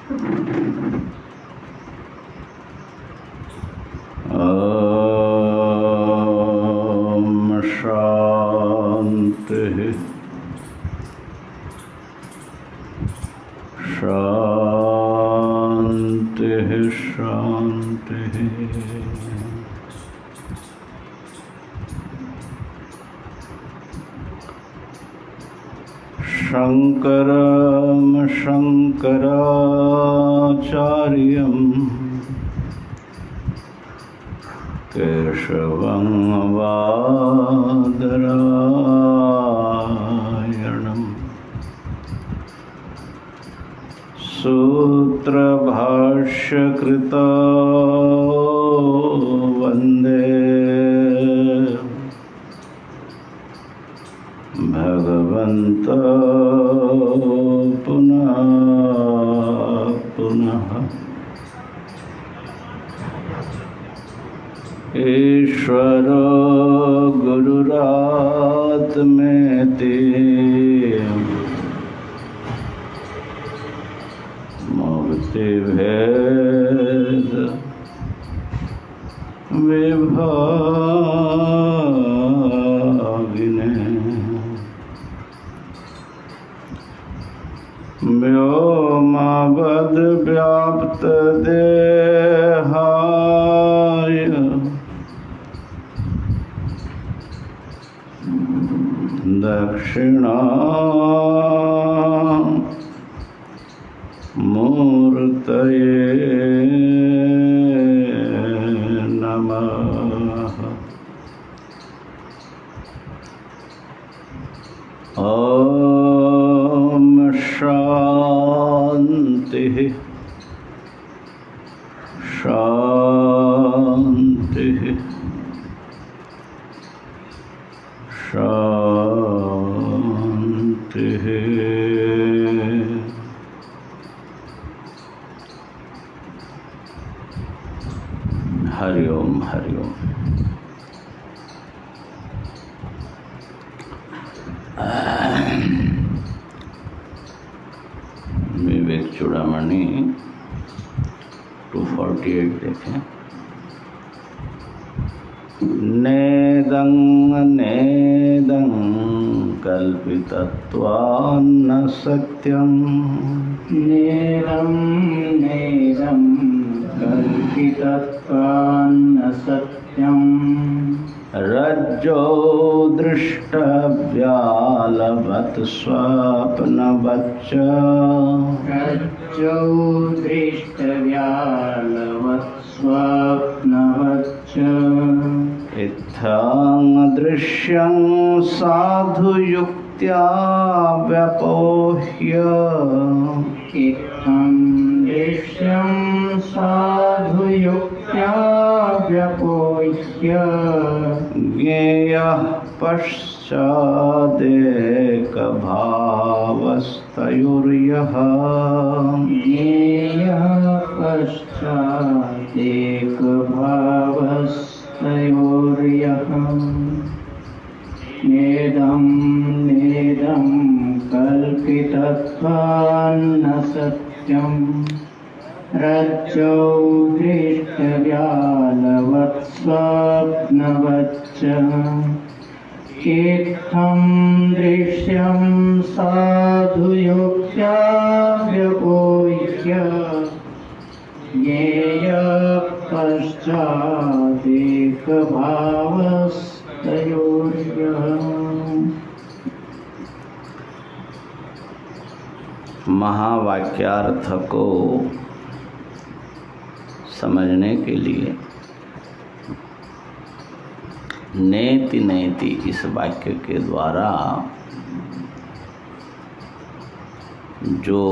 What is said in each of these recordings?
ओम शांति शांति शांति। शंकरं शंकराचार्यं केशवं बादरायणं सूत्रभाष्यकृतो वन्दे भगवन्तो पुनः पुनः। ईश्वरो गुरुरात्मेति मूर्तिभेद विभागिने व्योमवद् व्याप्त देहाय दक्षिणामूर्तये नमः। ओम शांति शांति शांति। हरि ओम हरि ओम। विवेक चूड़ामणि 248 देखें। नेदं नेदं कल्पितत्वान्न सत्यं नेदं नेदं कल्पितत्वान्न सत्यं रज्जो दृष्टव्यालवत् स्वप्नवच्च रज्जौ दृष्टव्यालवत् स्वप्नवच्च इत्थं दृश्यं साधुयुक्त्या व्यपोह्य इत्थं दृश्यं साधुयुक्त्या व्यपोह्य ज्ञेयः पश्चादेकभावस्तयोर्यः ज्ञेयः पश्चादेकभावस्तयोर्यः नेदं नेदं कल्पितत्वान्न सत्यं रज्जौ दृष्टव्यालवत् स्वप्नवच्च इत्थं दृश्यं साधुयुक्त्या व्यपोह्य ज्ञेयः पश्चादेकभावस्तयोर्यः। महावाक्यार्थ को समझने के लिए नेति नेति इस वाक्य के द्वारा जो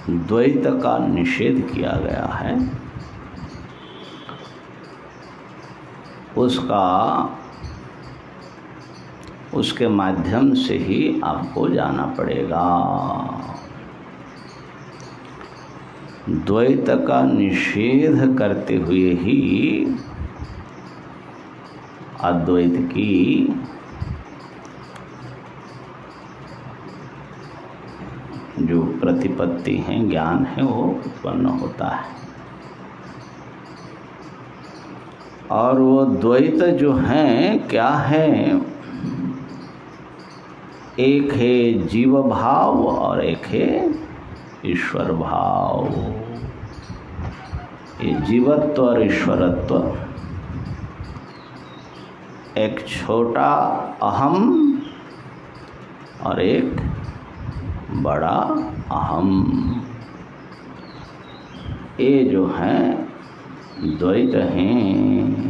द्वैत का निषेध किया गया है उसके माध्यम से ही आपको जाना पड़ेगा। द्वैत का निषेध करते हुए ही अद्वैत की जो प्रतिपत्ति है, ज्ञान है, वो उत्पन्न होता है। और वो द्वैत जो है क्या है? एक है जीव भाव और एक है ईश्वर भाव। ये जीवत्व और ईश्वरत्व, एक छोटा अहम और एक बड़ा अहम, ये जो है द्वैत हैं।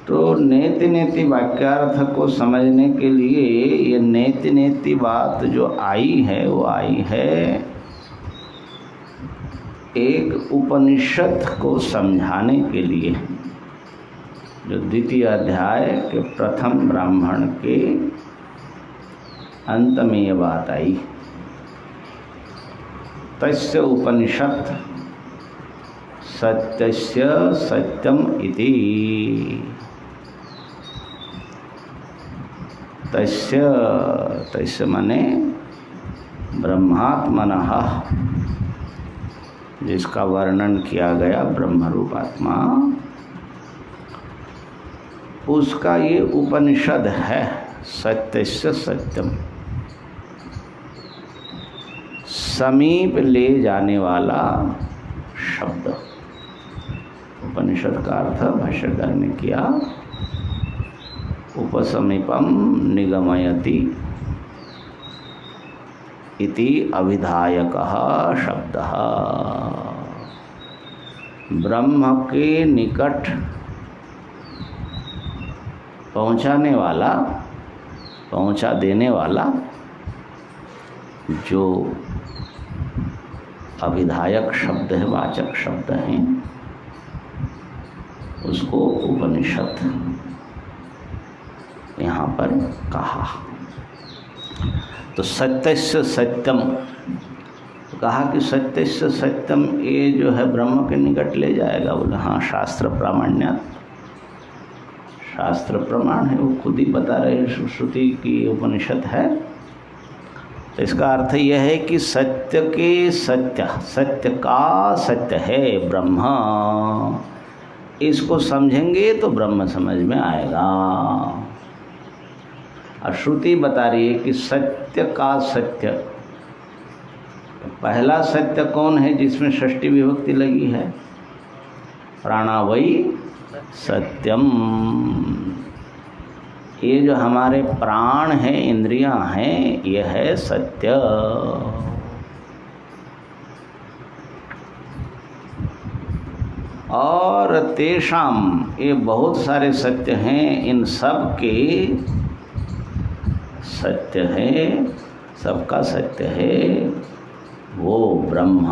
तो नेति नेति वाक्यार्थ को समझने के लिए ये नेति नेति बात जो आई है वो आई है एक उपनिषद को समझाने के लिए, जो द्वितीय अध्याय के प्रथम ब्राह्मण के अंत में ये बात आई। तस्य उपनिषत् सत्यस्य सत्यम इति। तस्य माने ब्रह्मात्मनः, जिसका वर्णन किया गया ब्रह्मरूप आत्मा, उसका ये उपनिषद है सत्यस्य सत्यम, समीप ले जाने वाला शब्द। उपनिषद का अर्थ भाष्यकार ने किया उपसमीपम निगमयति इति अविधायकः शब्दः। ब्रह्म के निकट पहुंचाने वाला, पहुंचा देने वाला जो अविधायक शब्द है, वाचक शब्द हैं, उसको उपनिषद यहाँ पर कहा। तो सत्यस्य सत्यम कहा कि सत्यस्य सत्यम ये जो है ब्रह्म के निकट ले जाएगा। बोले हाँ, शास्त्र प्रामाण्यात्, शास्त्र प्रमाण है, वो खुद ही बता रहे, श्रुति की उपनिषद है। तो इसका अर्थ यह है कि सत्य के सत्य, सत्य का सत्य है ब्रह्म। इसको समझेंगे तो ब्रह्म समझ में आएगा। और श्रुति बता रही है कि सत्य का सत्य, पहला सत्य कौन है जिसमें षष्ठी विभक्ति लगी है? प्राणावई सत्यम। ये जो हमारे प्राण हैं, इंद्रियां हैं, यह है सत्य। और तेषाम, ये बहुत सारे सत्य हैं, इन सब के सत्य है, सबका सत्य है वो ब्रह्म।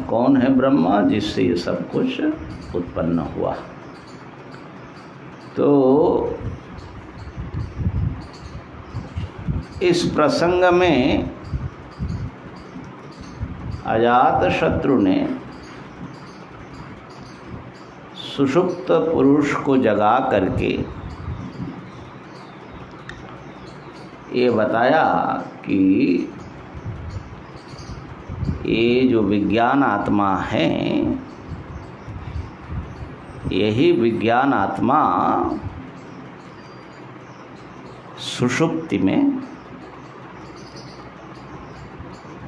कौन है ब्रह्म? जिससे ये सब कुछ उत्पन्न हुआ। तो इस प्रसंग में अजातशत्रु ने सुषुप्त पुरुष को जगा करके ये बताया कि ये जो विज्ञान आत्मा है, यही विज्ञान आत्मा सुषुप्ति में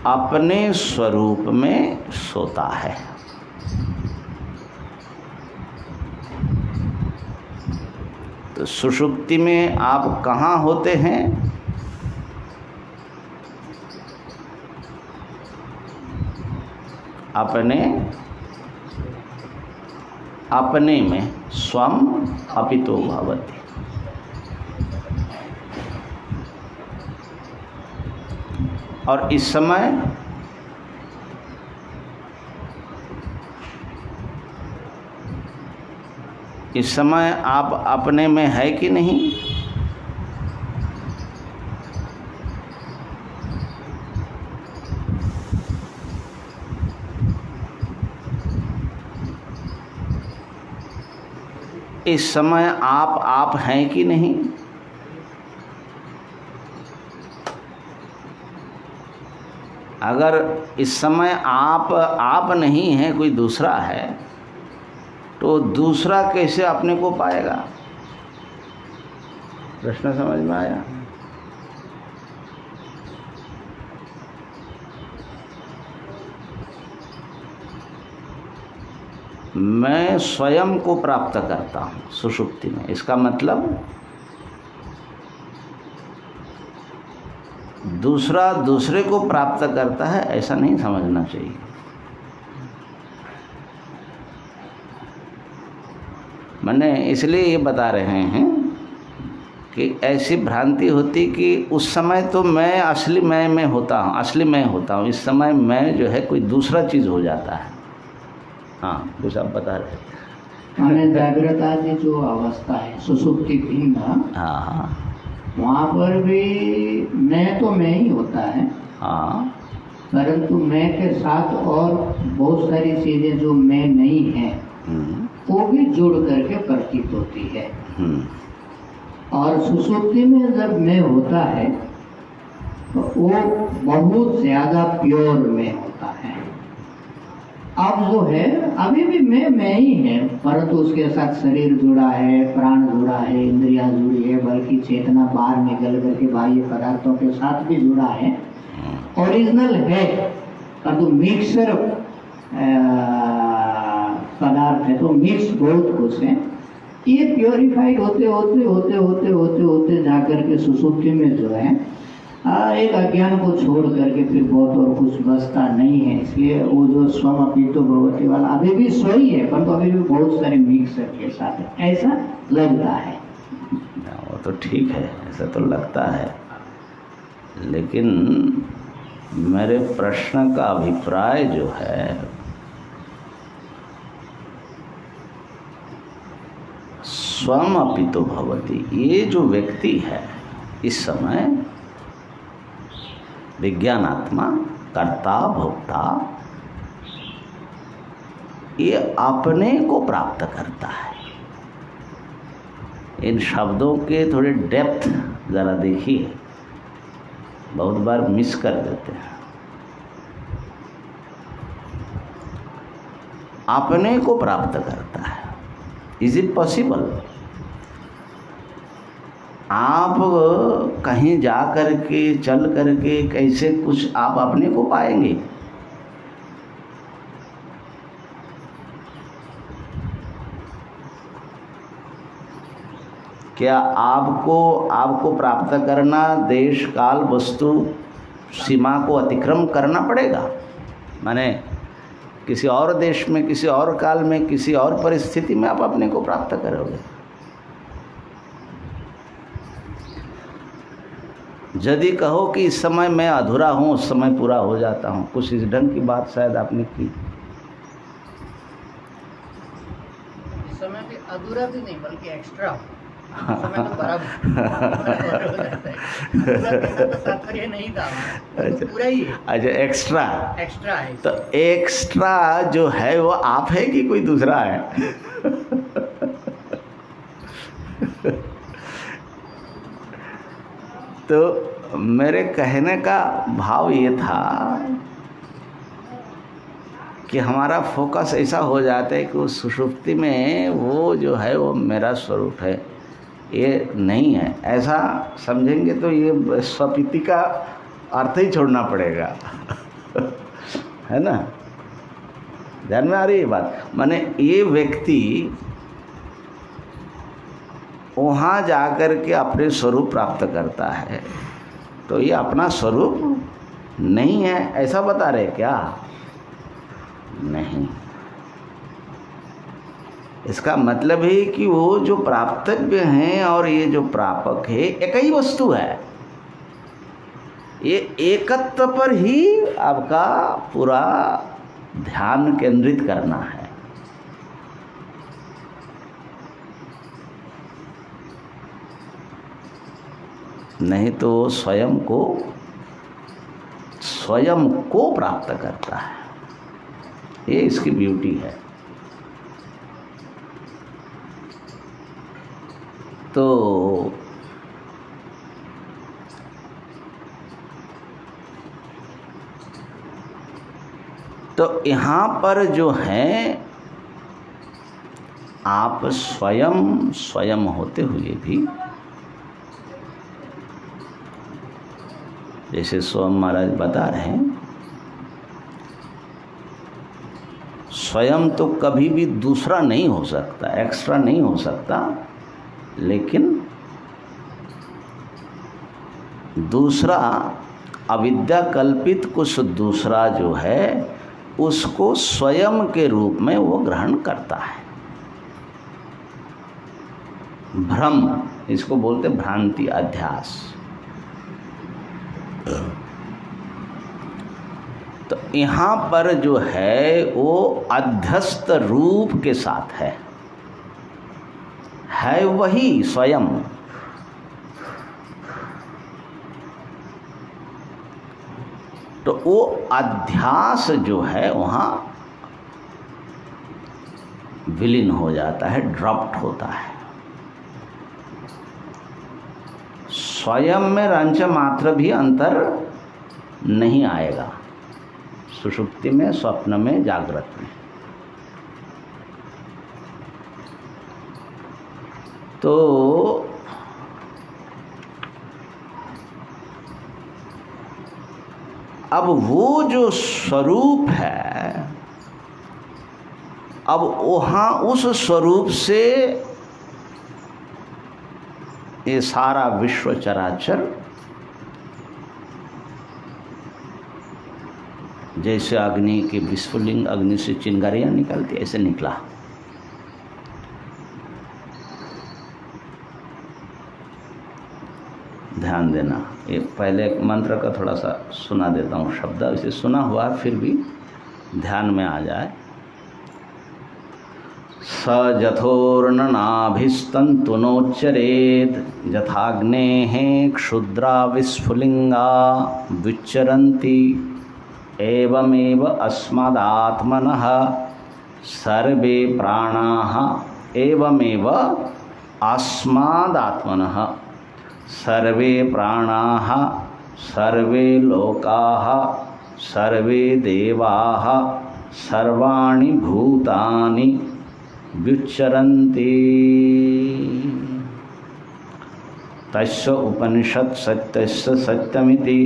अपने स्वरूप में सोता है। तो सुषुप्ति में आप कहाँ होते हैं? अपने में, स्वम अपितो भवति। और इस समय आप अपने में है कि नहीं? इस समय आप हैं कि नहीं? अगर इस समय आप नहीं है, कोई दूसरा है, तो दूसरा कैसे अपने को पाएगा? प्रश्न समझ में आया? मैं स्वयं को प्राप्त करता हूँ सुषुप्ति में। इसका मतलब दूसरा दूसरे को प्राप्त करता है, ऐसा नहीं समझना चाहिए। मैंने इसलिए ये बता रहे हैं कि ऐसी भ्रांति होती कि उस समय तो मैं असली मैं में होता हूँ, असली मैं होता हूँ, इस समय मैं जो है कोई दूसरा चीज़ हो जाता है। हाँ, कुछ आप बता रहे थे। माने जागृत आदि जो अवस्था है सुषुप्ति भिन्न, हाँ हाँ वहाँ पर भी मैं तो मैं ही होता है, हाँ, परंतु मैं के साथ और बहुत सारी चीजें जो मैं नहीं है वो भी जुड़ करके प्रतीत होती है। और सुषुप्ति में जब मैं होता है तो वो बहुत ज्यादा प्योर में होता है। अब जो है अभी भी मैं ही है, परंतु उसके साथ शरीर जुड़ा है, प्राण जुड़ा है, इंद्रियां जुड़ी है, बल्कि चेतना बाहर निकल करके बाह्य पदार्थों के साथ भी जुड़ा है। ओरिजिनल है, परंतु मिक्सर पदार्थ है, तो मिक्स बहुत कुछ है। ये प्योरीफाइड होते होते होते होते होते होते जाकर के सुषुप्ति में जो है एक अज्ञान को छोड़ करके फिर बहुत और कुछ बचता नहीं है। इसलिए वो जो स्वम अपीतो भगवती वाला अभी भी सोई है, परंतु अभी भी बहुत सारे मिक्सर के साथ है, ऐसा लगता है। वो तो ठीक है, ऐसा तो लगता है, लेकिन मेरे प्रश्न का अभिप्राय जो है स्वम अपितो भवति, ये जो व्यक्ति है इस समय विज्ञानात्मा, कर्ता भोक्ता, ये अपने को प्राप्त करता है। इन शब्दों के थोड़े डेप्थ ज़रा देखिए, बहुत बार मिस कर देते हैं। अपने को प्राप्त करता है। Is it possible? आप कहीं जा कर के चल कर के कैसे कुछ आप अपने को पाएंगे? क्या आपको प्राप्त करना देश काल वस्तु सीमा को अतिक्रम करना पड़ेगा? माने किसी और देश में, किसी और काल में, किसी और परिस्थिति में आप अपने को प्राप्त करोगे। यदि कहो कि इस समय मैं अधूरा हूँ, उस समय पूरा हो जाता हूँ, कुछ इस ढंग की बात शायद आपने की। इस समय भी अधूरा भी नहीं बल्कि एक्स्ट्रा, समय तो बराबर तात्पर्य नहीं था, तो पूरा ही है। अच्छा, एक्स्ट्रा है। तो एक्स्ट्रा जो है वो आप है कि कोई दूसरा है? तो मेरे कहने का भाव ये था कि हमारा फोकस ऐसा हो जाता है कि उस सुषुप्ति में वो जो है वो मेरा स्वरूप है, ये नहीं है, ऐसा समझेंगे तो ये स्वपीति का अर्थ ही छोड़ना पड़ेगा। है ना? ध्यान में आ रही है बात? माने ये व्यक्ति वहाँ जाकर के अपने स्वरूप प्राप्त करता है, तो ये अपना स्वरूप नहीं है, ऐसा बता रहे क्या? नहीं। इसका मतलब है कि वो जो प्राप्तव्य हैं और ये जो प्रापक है एक ही वस्तु है। ये एकत्व पर ही आपका पूरा ध्यान केंद्रित करना है। नहीं तो स्वयं को प्राप्त करता है। ये इसकी ब्यूटी है। तो तो यहाँ पर जो है आप स्वयं स्वयं होते हुए भी, जैसे सोम महाराज बता रहे हैं, स्वयं तो कभी भी दूसरा नहीं हो सकता, एक्स्ट्रा नहीं हो सकता, लेकिन दूसरा अविद्या कल्पित कुछ दूसरा जो है उसको स्वयं के रूप में वो ग्रहण करता है। भ्रम, इसको बोलते भ्रांति, अध्यास। तो यहाँ पर जो है वो अध्यस्त रूप के साथ है वही स्वयं। तो वो अध्यास जो है वहाँ विलीन हो जाता है, ड्रॉप्ड होता है। स्वयं में रंच मात्र भी अंतर नहीं आएगा, सुषुप्ति में, स्वप्न में, जागृत में। तो अब वो जो स्वरूप है, अब वहाँ उस स्वरूप से ये सारा विश्व चराचर जैसे अग्नि के विस्फुलिंग, अग्नि से चिंगारियाँ निकलती, ऐसे निकला। ध्यान देना, ये पहले मंत्र का थोड़ा सा सुना देता हूँ शब्द, इसे सुना हुआ फिर भी ध्यान में आ जाए। स जथोर्ननाभिस्तन्तुनोच्चरेत् यथाग्नेः क्षुद्रा विस्फुलिंगा विच्चरन्ति एवमेव अस्मदात्मनः सर्वे प्राणाः, एवमेव अस्मदात्मनः सर्वे प्राणाः, सर्वे लोकाः, सर्वे देवाः, सर्वाणि भूतानि व्युच्चरन्ति। तस्य उपनिषत् सत्यस्य सत्यमिति,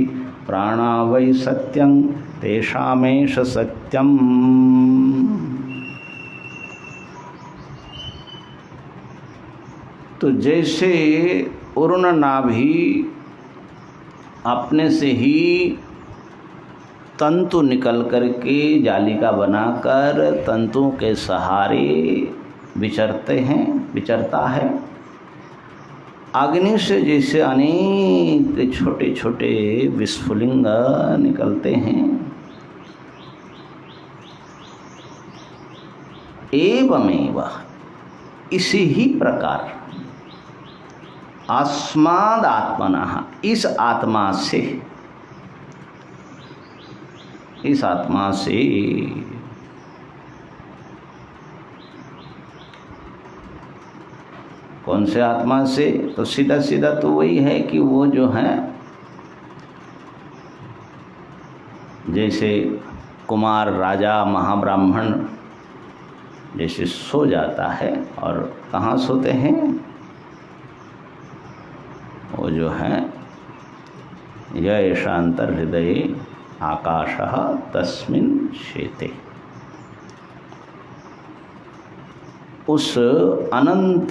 प्राणा वै सत्यं तेषामेष सत्यम। तो जैसे उर्न नाभि अपने से ही तंतु निकल करके जालिका बनाकर तंतुओं के सहारे विचरता है, अग्नि से जैसे अनेक छोटे छोटे विस्फुलिंग निकलते हैं, एवमेव इसी ही प्रकार अस्माद आत्मनः, इस आत्मा से, इस आत्मा से कौन से आत्मा से? तो सीधा सीधा तो वही है कि वो जो है जैसे कुमार, राजा, महाब्राह्मण जैसे सो जाता है, और कहाँ सोते हैं? वो जो है य शांतर हृदय आकाशः तस्मिन् शेते, उस अनंत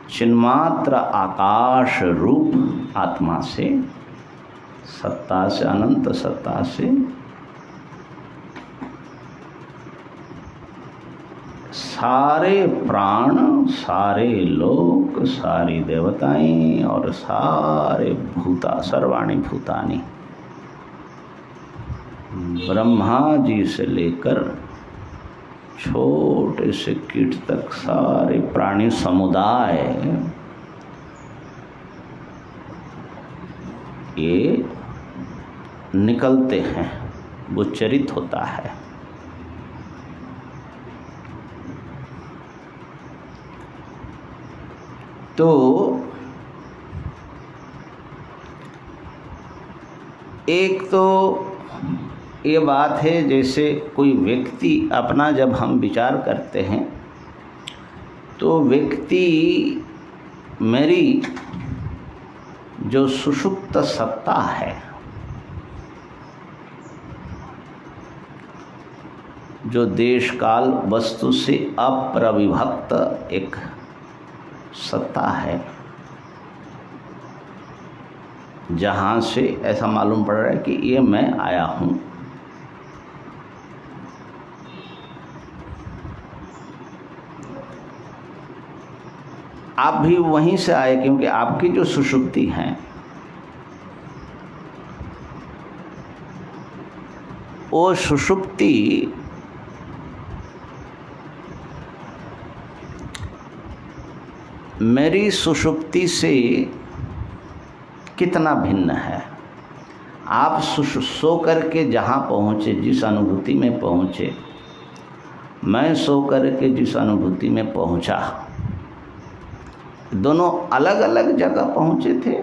चिन्मात्र आकाश रूप आत्मा से, सत्ता से, अनंत सत्ता से सारे प्राण, सारे लोक, सारी देवताएं और सारे भूता, सर्वाणि भूतानि, ब्रह्मा जी से लेकर छोटे से कीट तक सारे प्राणी समुदाय ये निकलते हैं, वो चरित होता है। तो एक तो ये बात है जैसे कोई व्यक्ति अपना जब हम विचार करते हैं तो व्यक्ति मेरी जो सुषुप्त सत्ता है, जो देश काल वस्तु से अप्रविभक्त एक सत्ता है, जहाँ से ऐसा मालूम पड़ रहा है कि ये मैं आया हूँ, आप भी वहीं से आए, क्योंकि आपकी जो सुषुप्ति है वो सुषुप्ति मेरी सुषुप्ति से कितना भिन्न है। आप सो करके जहाँ पहुँचे, जिस अनुभूति में पहुँचे, मैं सो करके जिस अनुभूति में पहुँचा, दोनों अलग अलग जगह पहुँचे थे।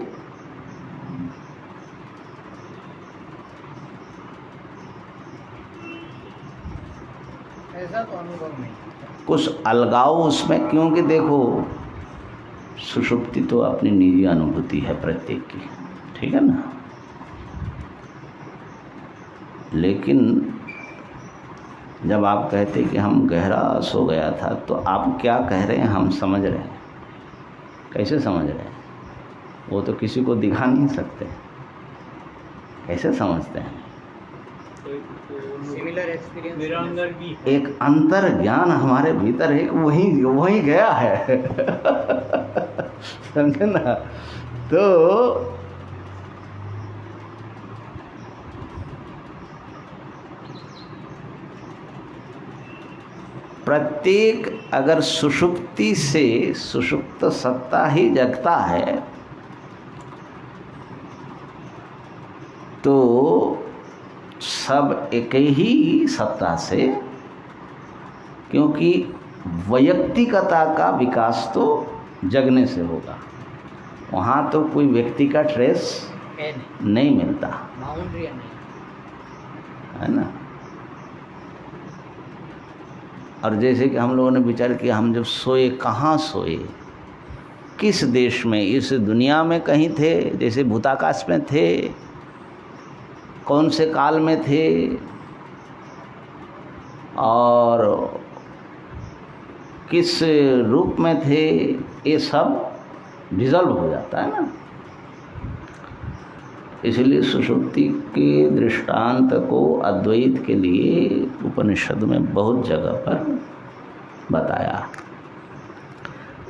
ऐसा तो अनुभव नहीं, कुछ अलगाव उसमें, क्योंकि देखो सुषुप्ति तो अपनी निजी अनुभूति है प्रत्येक की, ठीक है ना। लेकिन जब आप कहते कि हम गहरा सो गया था, तो आप क्या कह रहे हैं हम समझ रहे हैं। कैसे समझ रहे हैं? वो तो किसी को दिखा नहीं सकते, कैसे समझते हैं? सिमिलर एक्सपीरियंस, एक अंतर ज्ञान हमारे भीतर है, वही गया है समझे ना। तो प्रत्येक अगर सुषुप्ति से सुषुप्त सत्ता ही जगता है तो सब एक ही सत्ता से, क्योंकि वैयक्तिकता का विकास तो जगने से होगा, वहाँ तो कोई व्यक्ति का ट्रेस नहीं मिलता, बाउंड्री नहीं है ना। और जैसे कि हम लोगों ने विचार किया, हम जब सोए, कहाँ सोए, किस देश में, इस दुनिया में कहीं थे, जैसे भूताकाश में थे, कौन से काल में थे, और किस रूप में थे, ये सब डिज़ॉल्व हो जाता है ना। इसलिए सुषुप्ति के दृष्टांत को अद्वैत के लिए उपनिषद में बहुत जगह पर बताया।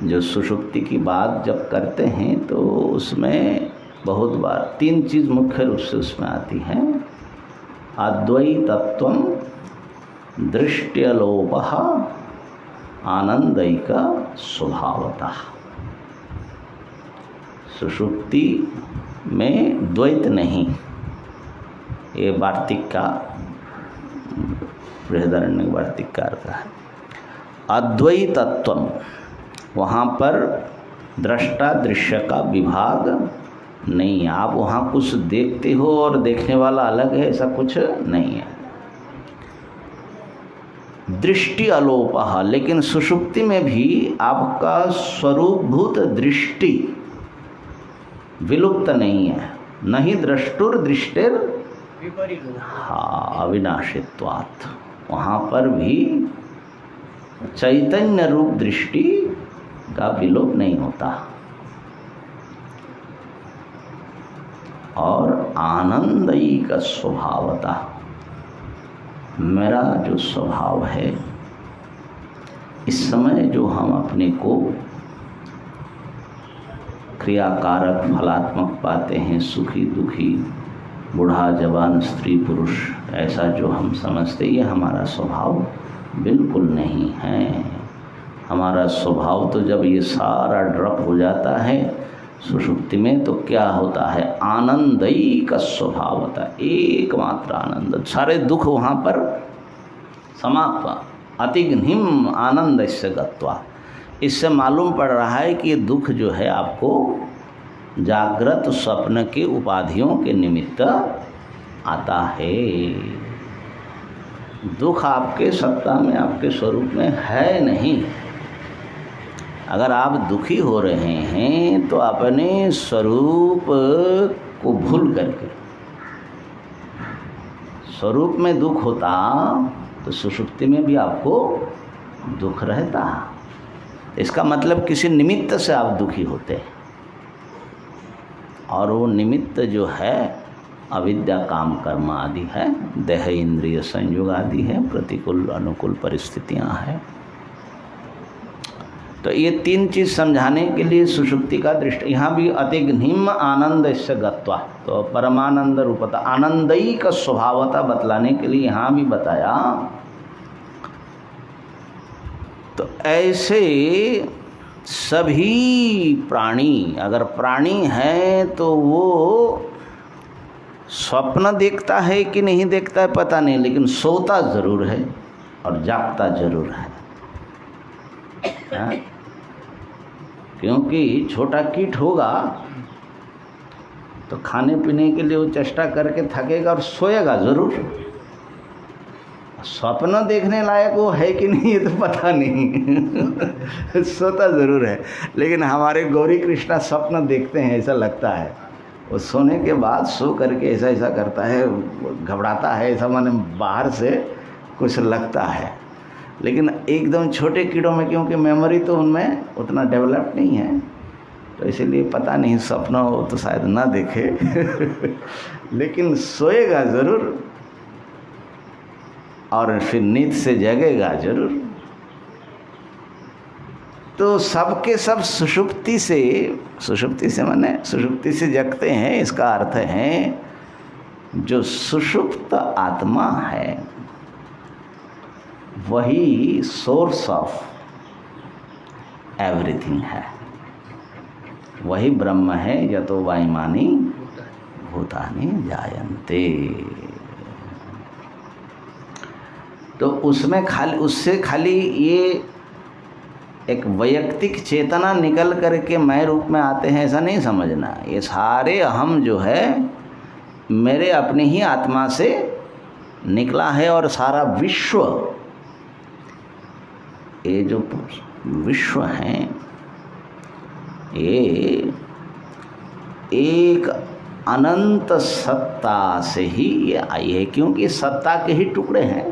जो सुषुप्ति की बात जब करते हैं तो उसमें बहुत बार तीन चीज़ मुख्य रूप से उसमें आती हैं। अद्वैतत्वम, दृष्ट्यलोपः, आनंदैक स्वभावतः। सुषुप्ति में द्वैत नहीं, ये वार्तिक का, बृहदारण्य वार्तिककार का है। अद्वैतत्वम, वहाँ पर दृष्टा दृश्य का विभाग नहीं है। आप वहाँ कुछ देखते हो और देखने वाला अलग है, ऐसा कुछ नहीं है। दृष्टि अलोपः, लेकिन सुषुप्ति में भी आपका स्वरूपभूत दृष्टि विलुप्त नहीं है। नहीं द्रष्टुर दृष्टिर अविनाशित्वात्, वहाँ पर भी चैतन्य रूप दृष्टि का विलोप नहीं होता। और आनंदयिक स्वभावता, मेरा जो स्वभाव है, इस समय जो हम अपने को क्रियाकारक फलात्मक पाते हैं, सुखी दुखी, बूढ़ा जवान, स्त्री पुरुष, ऐसा जो हम समझते, ये हमारा स्वभाव बिल्कुल नहीं है। हमारा स्वभाव तो जब ये सारा ड्रॉप हो जाता है सुषुप्ति में, तो क्या होता है, आनंदयिक स्वभाव होता है, एकमात्र आनंद। सारे दुख वहाँ पर समाप्त। अतिघ्निम आनंदस्य गत्वा, इससे मालूम पड़ रहा है कि ये दुख जो है आपको जागृत स्वप्न के उपाधियों के निमित्त आता है। दुख आपके सत्ता में, आपके स्वरूप में है नहीं। अगर आप दुखी हो रहे हैं तो अपने स्वरूप को भूल करके, स्वरूप में दुख होता तो सुषुप्ति में भी आपको दुख रहता। इसका मतलब किसी निमित्त से आप दुखी होते हैं, और वो निमित्त जो है अविद्या, काम, कर्म आदि है, देह इंद्रिय संयोग आदि है, प्रतिकूल अनुकूल परिस्थितियां हैं। तो ये तीन चीज़ समझाने के लिए सुषुप्ति का दृष्टि। यहाँ भी अतिघ्निम आनंद इससे गत्वा, तो परमानंद रूपता, आनंदयी का स्वभावता बतलाने के लिए यहाँ भी बताया। तो ऐसे सभी प्राणी, अगर प्राणी है तो वो स्वप्न देखता है कि नहीं देखता है पता नहीं, लेकिन सोता जरूर है और जागता जरूर है। क्योंकि छोटा कीट होगा तो खाने पीने के लिए वो चेष्टा करके थकेगा और सोएगा जरूर। स्वप्न देखने लायक वो है कि नहीं ये तो पता नहीं सोता जरूर है। लेकिन हमारे गौरी कृष्णा स्वप्न देखते हैं, ऐसा लगता है। वो सोने के बाद सो करके ऐसा ऐसा करता है, घबराता है, ऐसा माने बाहर से कुछ लगता है। लेकिन एकदम छोटे कीड़ों में क्योंकि मेमोरी तो उनमें उतना डेवलप नहीं है, तो इसीलिए पता नहीं सपना हो तो शायद ना देखे लेकिन सोएगा ज़रूर और फिर नींद से जगेगा जरूर। तो सबके सब सुषुप्ति से माने सुषुप्ति से जगते हैं। इसका अर्थ है जो सुषुप्त आत्मा है वही सोर्स ऑफ एवरीथिंग है, वही ब्रह्म है। यतो वायुमानी भूतानि जायन्ते। तो उसमें उससे खाली ये एक वैयक्तिक चेतना निकल करके मैं रूप में आते हैं ऐसा नहीं समझना। ये सारे हम जो है मेरे अपने ही आत्मा से निकला है, और सारा विश्व, ये जो विश्व है ये एक अनंत सत्ता से ही ये आई है, क्योंकि सत्ता के ही टुकड़े हैं।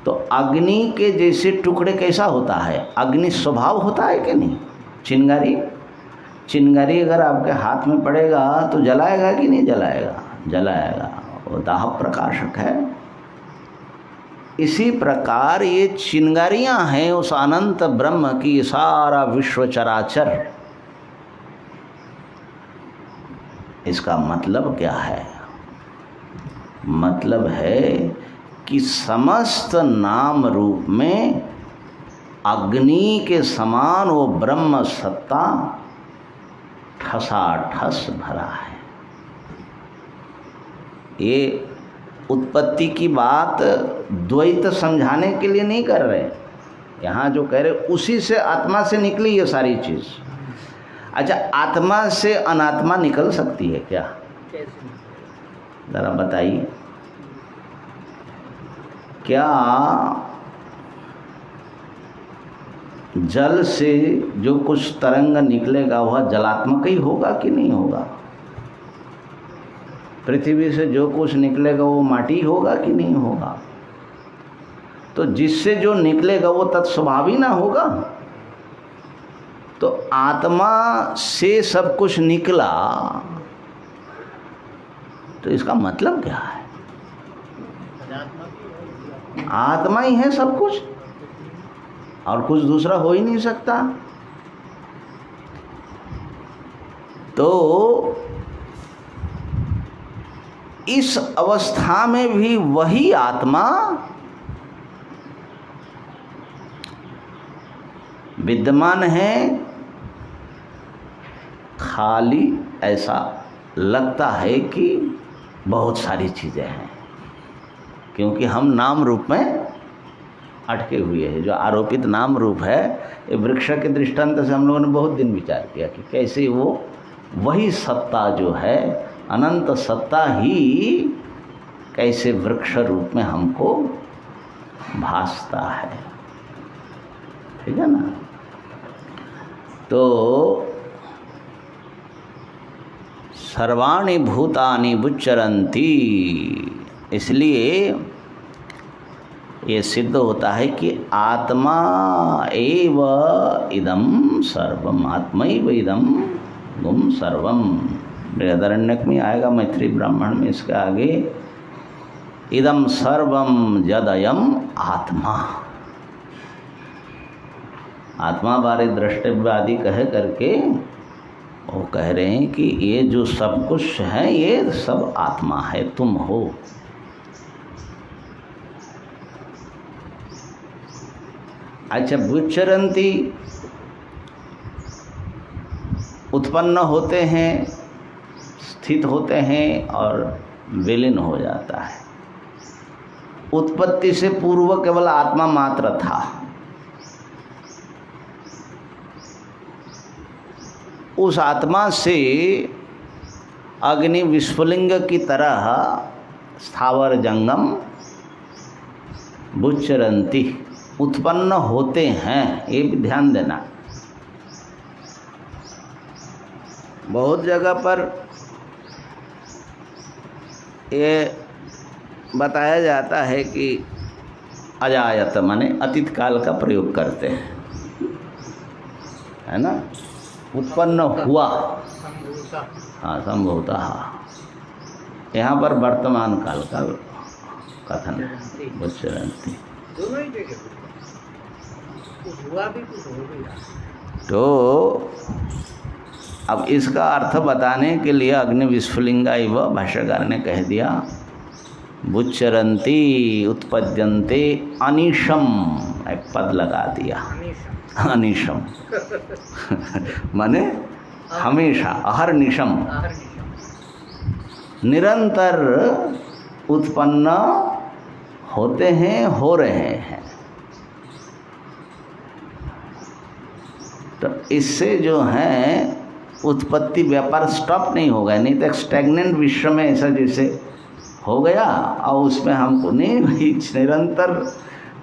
तो अग्नि के जैसे टुकड़े कैसा होता है, अग्नि स्वभाव होता है कि नहीं। चिंगारी अगर आपके हाथ में पड़ेगा तो जलाएगा कि नहीं जलाएगा, जलाएगा, वो दाह प्रकाशक है। इसी प्रकार ये चिंगारियां हैं उस अनंत ब्रह्म की, सारा विश्व चराचर। इसका मतलब क्या है? मतलब है कि समस्त नाम रूप में अग्नि के समान वो ब्रह्म सत्ता ठसाठस भरा है। ये उत्पत्ति की बात द्वैत समझाने के लिए नहीं कर रहे, यहाँ जो कह रहे उसी से आत्मा से निकली ये सारी चीज़। अच्छा, आत्मा से अनात्मा निकल सकती है क्या? ज़रा बताइए। क्या जल से जो कुछ तरंग निकलेगा वह जलात्मक ही होगा कि नहीं होगा? पृथ्वी से जो कुछ निकलेगा वो माटी होगा कि नहीं होगा? तो जिससे जो निकलेगा वो तत्स्वभावी ना होगा। तो आत्मा से सब कुछ निकला, तो इसका मतलब क्या है? आत्मा ही है सब कुछ, और कुछ दूसरा हो ही नहीं सकता। तो इस अवस्था में भी वही आत्मा विद्यमान है, खाली ऐसा लगता है कि बहुत सारी चीज़ें हैं, क्योंकि हम नाम रूप में अटके हुए हैं। जो आरोपित नाम रूप है, ये वृक्ष के दृष्टांत से हम लोगों ने बहुत दिन विचार किया कि कैसे वो वही सत्ता जो है, अनंत सत्ता ही कैसे वृक्ष रूप में हमको भासता है। ठीक है ना। तो सर्वाणि भूतानि बुच्चरन्ति, इसलिए ये सिद्ध होता है कि आत्मा एव इदम सर्वम, आत्मैव इदम गुम सर्वम। बृहदारण्यक में आएगा, मैत्री ब्राह्मण में इसके आगे, इदम सर्वम जदयम आत्मा। आत्मा बारे द्रष्टव्य आदि कह करके वो कह रहे हैं कि ये जो सब कुछ है ये सब आत्मा है, तुम हो। अच्छा, बुच्चरंती उत्पन्न होते हैं, स्थित होते हैं और विलीन हो जाता है। उत्पत्ति से पूर्व केवल आत्मा मात्र था। उस आत्मा से अग्नि विस्फुलिंग की तरह स्थावर जंगम बुच्चरंती उत्पन्न होते हैं। ये भी ध्यान देना। बहुत जगह पर ये बताया जाता है कि अजायत माने अतीत काल का प्रयोग करते हैं, है ना। उत्पन्न हुआ, हाँ संभवतः। यहाँ पर वर्तमान काल का कथन बुच्चरंती। तो अब इसका अर्थ बताने के लिए अग्नि विस्फुलिंगा इव भाष्यकार ने कह दिया बुच्चरंती उत्पद्यन्ते अनिशम, एक पद लगा दिया, अनिशम माने हमेशा, अहर्निशम, निरंतर उत्पन्न होते हैं, हो रहे हैं। तो इससे जो है उत्पत्ति व्यापार स्टॉप नहीं होगा, नहीं तो स्टैग्नेंट विश्व में ऐसा जैसे हो गया और उसमें हमको नहीं भाई निरंतर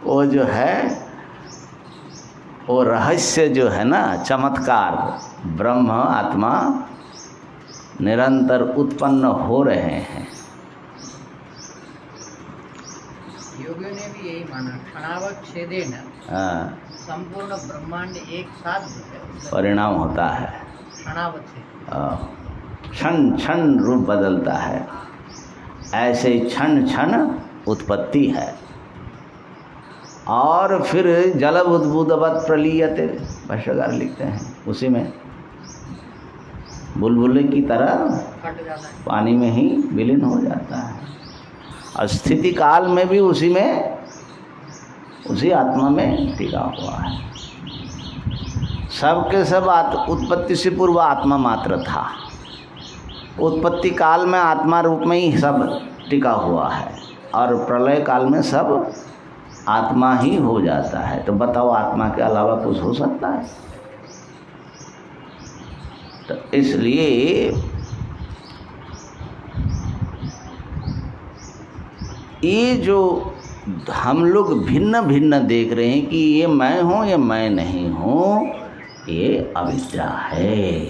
वो जो है वो रहस्य जो है ना, चमत्कार ब्रह्म आत्मा निरंतर उत्पन्न हो रहे हैं। योगियों ने भी यही माना, क्षणावच्छेदेन संपूर्ण ब्रह्मांड एक साथ परिणाम होता है। क्षण क्षण रूप बदलता है, ऐसे क्षण क्षण उत्पत्ति है। और फिर जल उद्भूतवत् प्रलीयते, भाष्यकार लिखते हैं, उसी में बुलबुले की तरह पानी में ही विलीन हो जाता है। और स्थिति काल में भी उसी में, उसी आत्मा में टिका हुआ है। सबके सब उत्पत्ति से पूर्व आत्मा मात्र था, उत्पत्ति काल में आत्मा रूप में ही सब टिका हुआ है, और प्रलय काल में सब आत्मा ही हो जाता है। तो बताओ आत्मा के अलावा कुछ हो सकता है? तो इसलिए ये जो हम लोग भिन्न भिन्न देख रहे हैं कि ये मैं हूँ ये मैं नहीं हूँ, ये अविद्या है,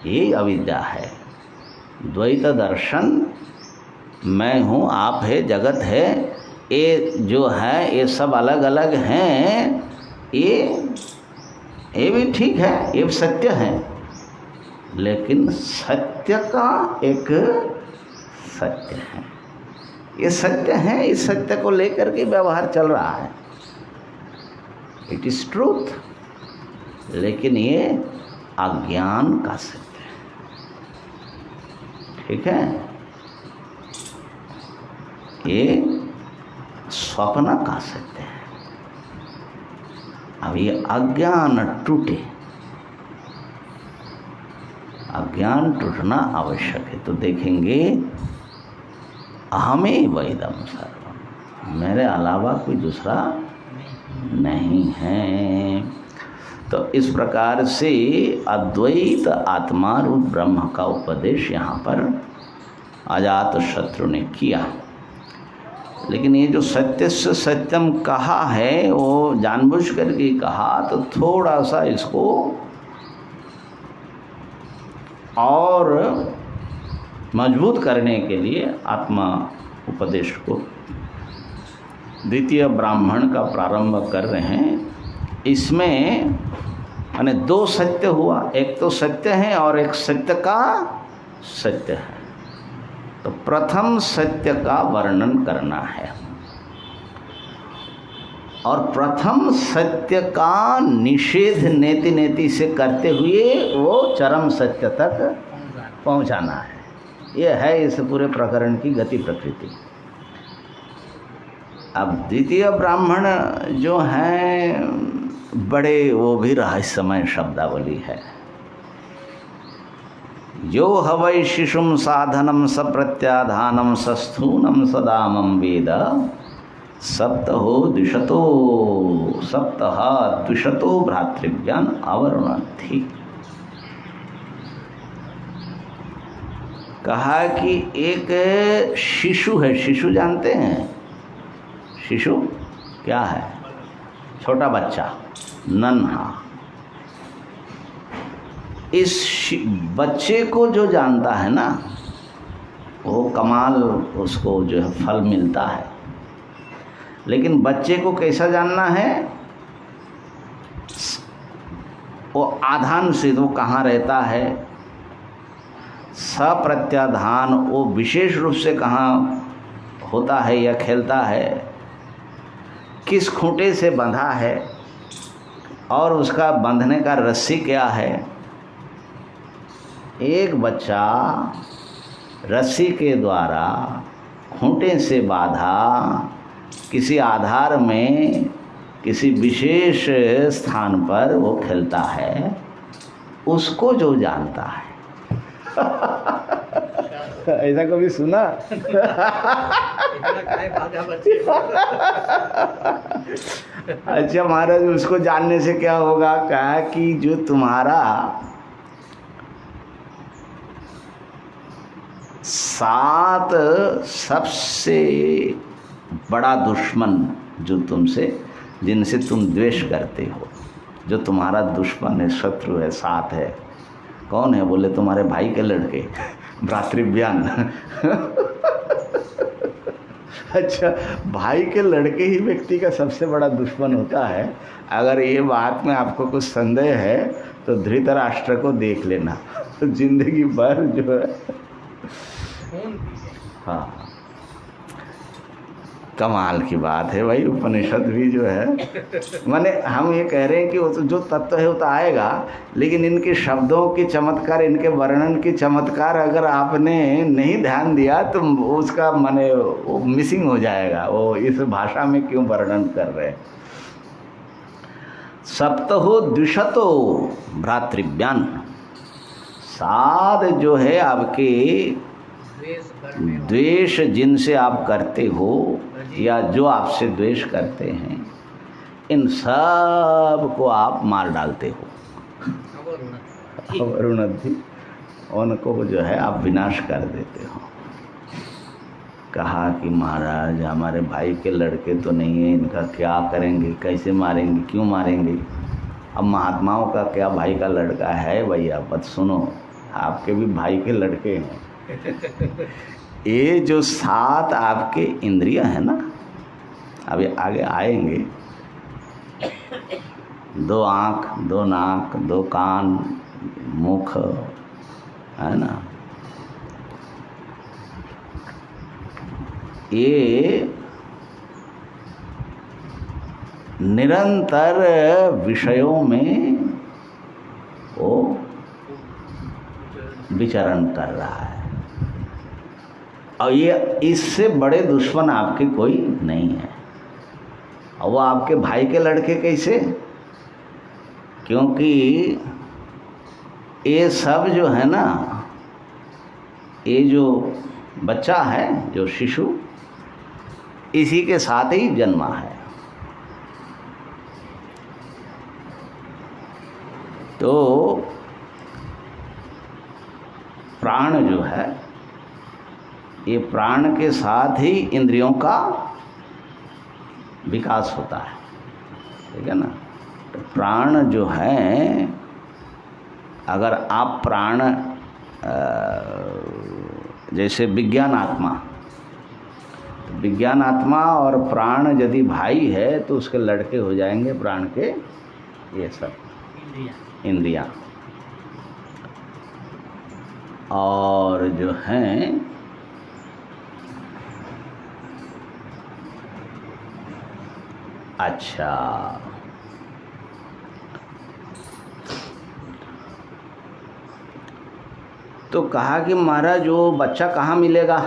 ये अविद्या है। द्वैत दर्शन, मैं हूँ आप है जगत है, ये जो है ये सब अलग अलग हैं, ये भी ठीक है, ये सत्य है, लेकिन सत्य का एक सत्य है, ये सत्य है, इस सत्य को लेकर के व्यवहार चल रहा है, इट इज ट्रूथ, लेकिन ये अज्ञान का सत्य है। ठीक है, ये स्वप्न का सत्य है। अब ये अज्ञान टूटे, अज्ञान टूटना आवश्यक है। तो देखेंगे अहमेव इदं सर्वम, मेरे अलावा कोई दूसरा नहीं है। तो इस प्रकार से अद्वैत आत्मा रूप ब्रह्म का उपदेश यहाँ पर अजातशत्रु ने किया। लेकिन ये जो सत्य से सत्यम कहा है वो जानबूझ करके कहा, तो थोड़ा सा इसको और मजबूत करने के लिए आत्मा उपदेश को द्वितीय ब्राह्मण का प्रारंभ कर रहे हैं। इसमें माने दो सत्य हुआ, एक तो सत्य है और एक सत्य का सत्य है। तो प्रथम सत्य का वर्णन करना है और प्रथम सत्य का निषेध नेति नेति से करते हुए वो चरम सत्य तक पहुंचाना है। ये है इस पूरे प्रकरण की गति प्रकृति। अब द्वितीय ब्राह्मण जो हैं बड़े वो भी रहस्यमय शब्दावली है। यो हवै शिशुम साधनम सप्रत्याधानम सस्थूनम सदामम वेद सप्तहो द्विशतो सप्तह द्विशतो भ्रातृव्यान अवरुणद्धि। कहा कि एक शिशु है। शिशु जानते हैं? शिशु क्या है? छोटा बच्चा, नन्हा। इस बच्चे को जो जानता है ना, वो कमाल उसको जो है फल मिलता है। लेकिन बच्चे को कैसा जानना है? वो आधान से वो कहाँ रहता है, सप्रत्याधान वो विशेष रूप से कहाँ होता है या खेलता है, किस खूंटे से बंधा है और उसका बंधने का रस्सी क्या है। एक बच्चा रस्सी के द्वारा खूंटे से बांधा किसी आधार में किसी विशेष स्थान पर वो खेलता है, उसको जो जानता है। ऐसा कभी सुना? अच्छा महाराज, उसको जानने से क्या होगा? कहा कि जो तुम्हारा सात सबसे बड़ा दुश्मन जो तुमसे, जिनसे तुम द्वेष करते हो, जो तुम्हारा दुश्मन है, शत्रु है, साथ है, कौन है? बोले तुम्हारे भाई के लड़के, भ्रातृव्यान। अच्छा, भाई के लड़के ही व्यक्ति का सबसे बड़ा दुश्मन होता है। अगर ये बात में आपको कुछ संदेह है तो धृतराष्ट्र को देख लेना, जिंदगी भर जो है। हाँ, कमाल की बात है भाई। उपनिषद भी जो है, माने हम ये कह रहे हैं कि वो तो जो तत्व है वो तो आएगा, लेकिन इनके शब्दों की चमत्कार, इनके वर्णन की चमत्कार अगर आपने नहीं ध्यान दिया तो उसका माने वो मिसिंग हो जाएगा। वो इस भाषा में क्यों वर्णन कर रहे हैं? सप्तहो द्विशतो भ्रातृव्यान, सात जो है आपके द्वेष जिनसे आप करते हो या जो आपसे द्वेष करते हैं, इन सब को आप मार डालते हो। अवरुणद्धि, उनको जो है आप विनाश कर देते हो। कहा कि महाराज हमारे भाई के लड़के तो नहीं है, इनका क्या करेंगे, कैसे मारेंगे, क्यों मारेंगे? अब महात्माओं का क्या भाई का लड़का है भैया? मत सुनो, आपके भी भाई के लड़के हैं। ये जो सात आपके इंद्रिय है ना, अभी आगे आएंगे, दो आँख, दो नाक, दो कान, मुख, है ना, ये निरंतर विषयों में वो विचरण कर रहा है। और ये इससे बड़े दुश्मन आपके कोई नहीं है। और वो आपके भाई के लड़के कैसे? क्योंकि ये सब जो है ना, ये जो बच्चा है, जो शिशु, इसी के साथ ही जन्मा है। तो प्राण जो है, ये प्राण के साथ ही इंद्रियों का विकास होता है, ठीक है ना। तो प्राण जो है, अगर आप प्राण जैसे विज्ञान आत्मा, तो विज्ञान आत्मा और प्राण यदि भाई है तो उसके लड़के हो जाएंगे प्राण के ये सब इंद्रियां। और जो हैं अच्छा, तो कहा कि महाराज वो बच्चा कहाँ मिलेगा?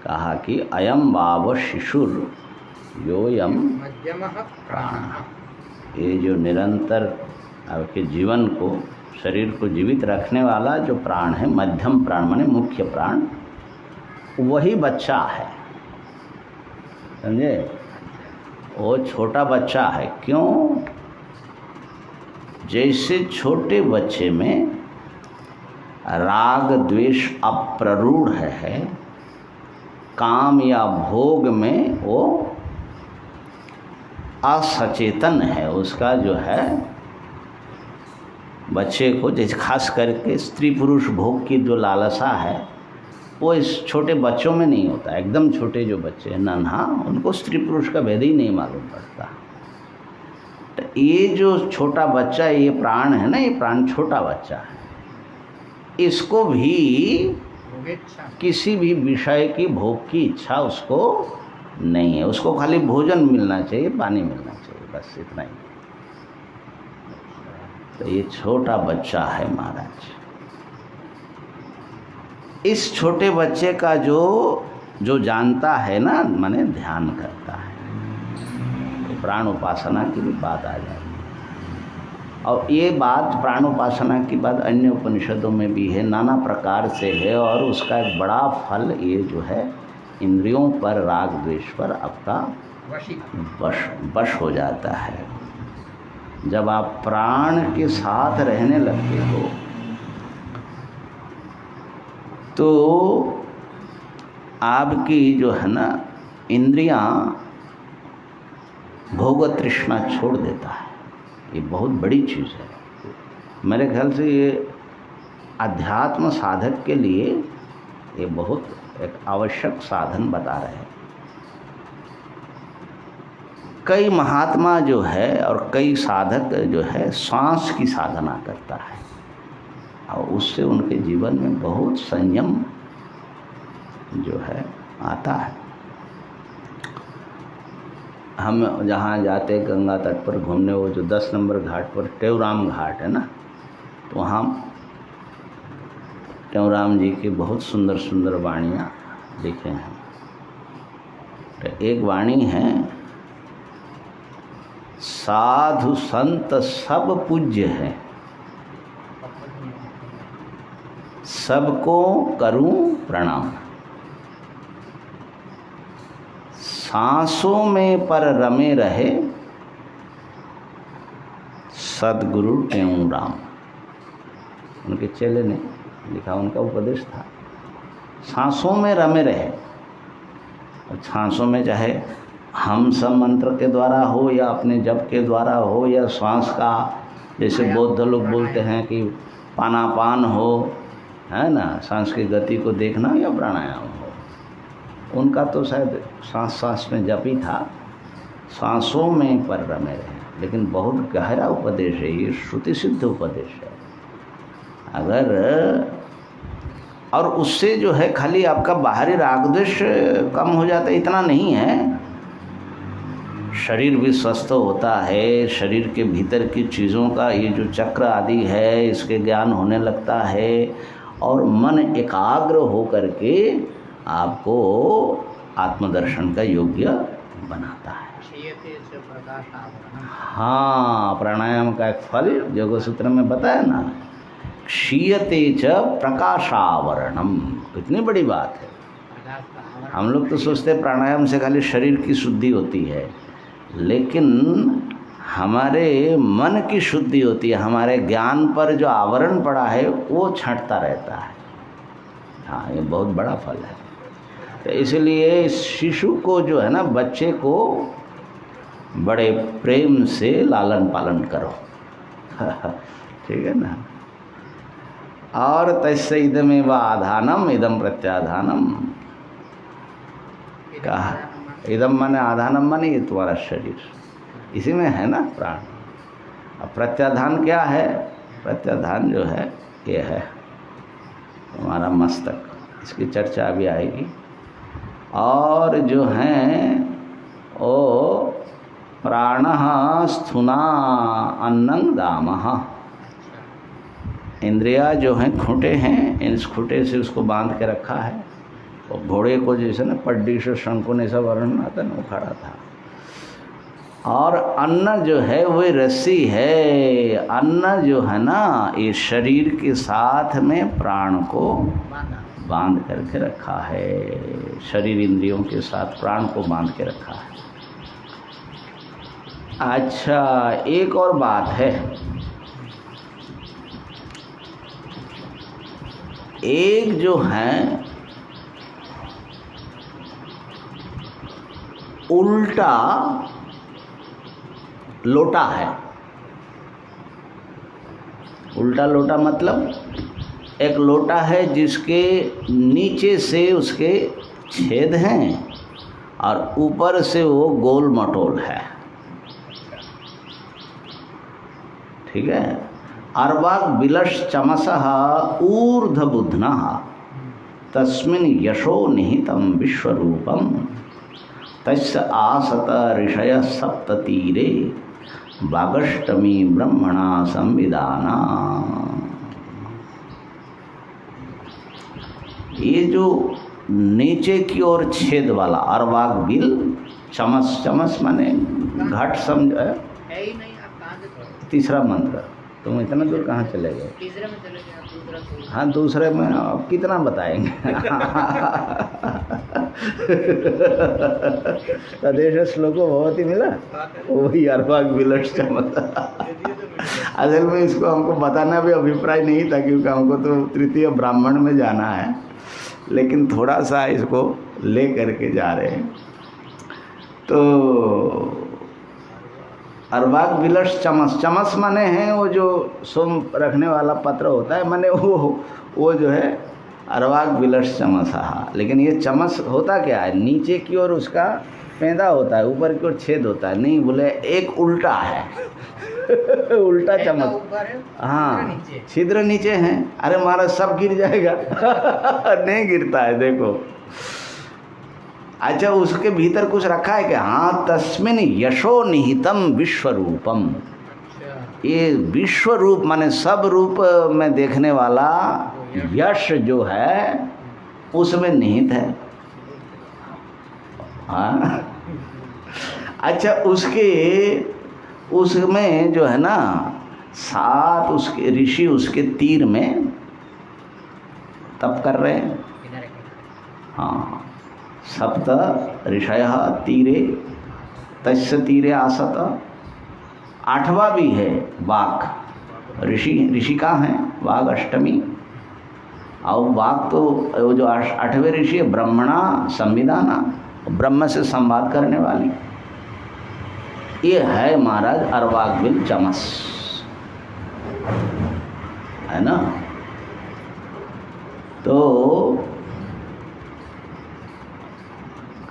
कहा कि अयम वाव शिशुर योयम प्राण। ये जो निरंतर आपके जीवन को, शरीर को जीवित रखने वाला जो प्राण है, मध्यम प्राण माने मुख्य प्राण, वही बच्चा है, समझे। वो छोटा बच्चा है। क्यों? जैसे छोटे बच्चे में राग द्वेष अप्ररूढ़ है, काम या भोग में वो असचेतन है, उसका जो है बच्चे को, जैसे खास करके स्त्री पुरुष भोग की जो लालसा है वो इस छोटे बच्चों में नहीं होता। एकदम छोटे जो बच्चे हैं नन्हा, उनको स्त्री पुरुष का भेद ही नहीं मालूम पड़ता। तो ये जो छोटा बच्चा, ये प्राण है ना, ये प्राण छोटा बच्चा है, इसको भी किसी भी विषय की भोग की इच्छा उसको नहीं है। उसको खाली भोजन मिलना चाहिए, पानी मिलना चाहिए, बस इतना ही। तो ये छोटा बच्चा है महाराज। इस छोटे बच्चे का जो जानता है ना, माने ध्यान करता है, तो प्राण उपासना की भी बात आ जाएगी। और ये बात प्राण उपासना की बात अन्य उपनिषदों में भी है, नाना प्रकार से है। और उसका एक बड़ा फल ये जो है इंद्रियों पर, राग द्वेष पर आपका वश हो जाता है। जब आप प्राण के साथ रहने लगते हो तो आपकी जो है ना इंद्रियां भोग तृष्णा छोड़ देता है। ये बहुत बड़ी चीज़ है। मेरे ख्याल से ये अध्यात्म साधक के लिए ये बहुत एक आवश्यक साधन बता रहे हैं। कई महात्मा जो है और कई साधक जो है श्वास की साधना करता है और उससे उनके जीवन में बहुत संयम जो है आता है। हम जहाँ जाते गंगा तट पर घूमने, वो जो 10 नंबर घाट पर टेवराम घाट है ना, तो वहाँ टेवराम जी की बहुत सुंदर सुंदर वाणियाँ लिखे हैं। तो एक वाणी है, साधु संत सब पूज्य है, सबको करूं प्रणाम, सांसों में पर रमे रहे, सदगुरु टेऊ राम। उनके चेले ने लिखा, उनका उपदेश था, सांसों में रमे रहे। और सांसों में चाहे हम सब मंत्र के द्वारा हो या अपने जप के द्वारा हो या श्वास का, जैसे बौद्ध लोग बोलते हैं कि पानापान हो, है ना, सांस की गति को देखना, या प्राणायाम हो। उनका तो शायद सांस सांस में जप ही था, सांसों में पर रमे रहे। लेकिन बहुत गहरा उपदेश है ये, श्रुति सिद्ध उपदेश है। अगर और उससे जो है खाली आपका बाहरी राग द्वेष कम हो जाता है, इतना नहीं है, शरीर भी स्वस्थ होता है। शरीर के भीतर की चीज़ों का ये जो चक्र आदि है, इसके ज्ञान होने लगता है और मन एकाग्र हो करके आपको आत्मदर्शन का योग्य बनाता है। हाँ, प्राणायाम का एक फल योग सूत्र में बताया ना, क्षीयते च प्रकाशावरणम। कितनी बड़ी बात है। हम लोग तो सोचते प्राणायाम से खाली शरीर की शुद्धि होती है, लेकिन हमारे मन की शुद्धि होती है। हमारे ज्ञान पर जो आवरण पड़ा है वो छंटता रहता है। हाँ, ये बहुत बड़ा फल है। तो इसलिए शिशु को जो है ना, बच्चे को बड़े प्रेम से लालन पालन करो। ठीक है ना। और तस्य इदमेव आधानम इदम प्रत्याधानम, कहा इदम माने आधानम माने ये तुम्हारा शरीर, इसी में है ना प्राण। अब प्रत्याधान क्या है? प्रत्याधान जो है ये है तुम्हारा मस्तक, इसकी चर्चा अभी आएगी। और जो हैं वो प्राणः स्थूना अन्नं दामः, इंद्रिया जो हैं खूंटे हैं, इस खूंटे से उसको बांध के रखा है। और घोड़े को जैसे ना पड्डी से शंकुन ऐसा वर्णन आता है ना, वो खड़ा था। और अन्न जो है वो रस्सी है। अन्न जो है ना, ये शरीर के साथ में प्राण को बांध करके रखा है। शरीर इंद्रियों के साथ प्राण को बांध के रखा है। अच्छा, एक और बात है, एक जो है उल्टा लोटा है। उल्टा लोटा मतलब एक लोटा है जिसके नीचे से उसके छेद हैं और ऊपर से वो गोल मटोल है। ठीक है। अर्वाग बिलश चमसः ऊर्ध्वबुध्नः तस्मिन् यशो निहितं विश्वरूपं तस्य आसत ऋषयः सप्ततीरे वागष्टमी ब्रह्मणा संविदाना। ये जो नीचे की ओर छेद वाला अर्वाग बिल, चमस, चमस माने घट समझ है ही नहीं। तीसरा मंत्र, तुम इतना दूर कहाँ चले गए? तीसरे में चले गए, दूसरा। हाँ, दूसरे में अब कितना बताएंगे? तदेश श्लोको भवति मिला, वही अर्वाग बिलश चमस। असल में इसको हमको बताना भी अभिप्राय नहीं था, क्योंकि हमको तो तृतीय ब्राह्मण में जाना है, लेकिन थोड़ा सा इसको ले करके जा रहे हैं। तो अर्वाग बिलश चमस, चमस माने हैं वो जो सोम रखने वाला पत्र होता है, माने वो जो है अर्वाग बिलश चमस। लेकिन ये चमस होता क्या है? नीचे की ओर उसका पैदा होता है, ऊपर की ओर छेद होता है। नहीं बोले, एक उल्टा है। उल्टा चमस। हाँ, छिद्र नीचे हैं। अरे महाराज सब गिर जाएगा। नहीं गिरता है, देखो। अच्छा, उसके भीतर कुछ रखा है क्या? हाँ, तस्मिन् यशो निहितम विश्वरूपम। ये विश्व रूप माने सब रूप में देखने वाला यश जो है उसमें निहित है। हाँ। अच्छा, उसमें जो है ना 7 उसके ऋषि उसके तीर में तप कर रहे हैं। हाँ, सप्त ऋषयः तीरे तस्य तीरे आसत। 8वां भी है वाक। ऋषि कहाँ हैं? वाग अष्टमी। और वाक तो वो जो 8वें ऋषि है ब्रह्मणा संविदाना, ब्रह्म से संवाद करने वाली। ये है महाराज अर्वाग बिल चमस, है ना। तो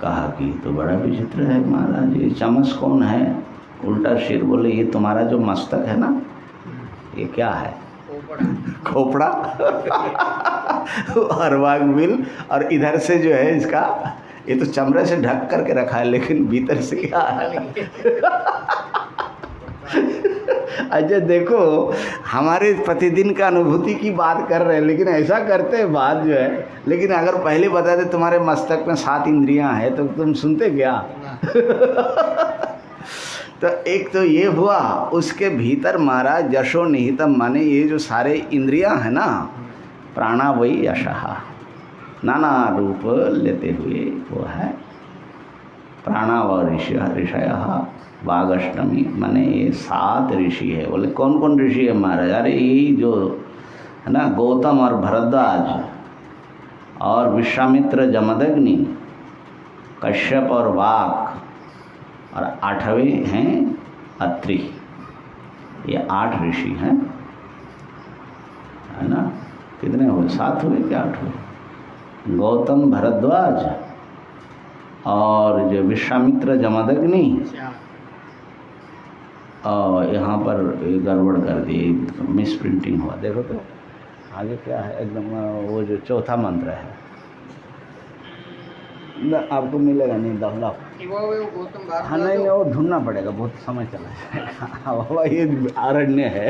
कहा कि तो बड़ा विचित्र है महाराज, ये चमस कौन है? उल्टा शेर बोले, ये तुम्हारा जो मस्तक है ना, ये क्या है? खोपड़ा। अर्वाग बिल, और इधर से जो है इसका, ये तो चमड़े से ढक करके रखा है, लेकिन भीतर से क्या है? अच्छा देखो, हमारे प्रतिदिन का अनुभूति की बात कर रहे हैं, लेकिन ऐसा करते हैं बात जो है। लेकिन अगर पहले बता दे तुम्हारे मस्तक में 7 इंद्रियां हैं, तो तुम सुनते क्या? तो एक तो ये हुआ, उसके भीतर महाराज यशो निहितम माने ये जो सारे इंद्रियां हैं ना, प्राणा वही यशः, नाना रूप लेते हुए वो है प्राणा व ऋषयः वागष्टमी। माने ये 7 ऋषि है। बोले कौन कौन ऋषि है महाराज? अरे यही जो है ना, गौतम और भरद्वाज और विश्वामित्र जमदग्नि कश्यप और वाक, और 8वें हैं अत्रि। ये 8 ऋषि हैं, है ना। कितने हुए? 7 हुए क्या 8 हुए? गौतम, भरद्वाज और जो विश्वामित्र, जमदग्नि, और यहाँ पर गड़बड़ कर दी, मिस प्रिंटिंग हुआ। देखो तो आगे क्या है एकदम, वो जो चौथा मंत्र है आपको मिलेगा नहीं, दहला। हाँ नहीं, वो ढूंढना पड़ेगा, बहुत समय चला जाएगा। बाबा ये आरण्य है।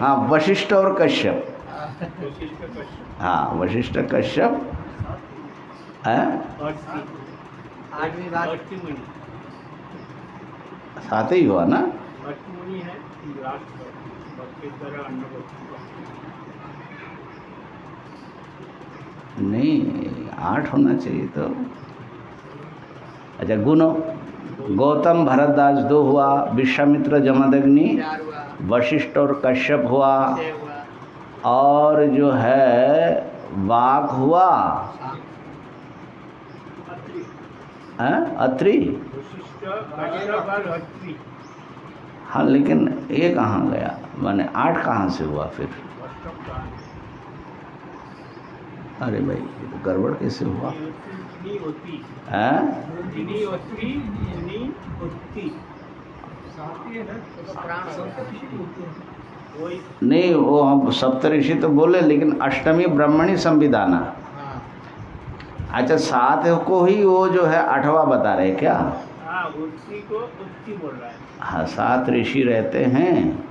हाँ, वशिष्ठ और कश्यप। हाँ, वशिष्ठ कश्यप है। 7 ही हुआ ना। नहीं, 8 होना चाहिए तो। अच्छा, गुनो, गौतम भरद्वाज 2 हुआ, विश्वामित्र जमदग्नि, वशिष्ठ और कश्यप हुआ, और जो है वाक हुआ, अत्रि। हाँ, लेकिन ये कहाँ गया, माने 8 कहाँ से हुआ फिर? अरे भाई, ये तो गड़बड़ कैसे हुआ? नहीं, वो हम सप्तऋषि तो बोले, लेकिन अष्टमी ब्रह्मणी संविधाना। अच्छा, 7 को ही वो जो है 8वां बता रहे क्या? हाँ, 7 ऋषि रहते हैं।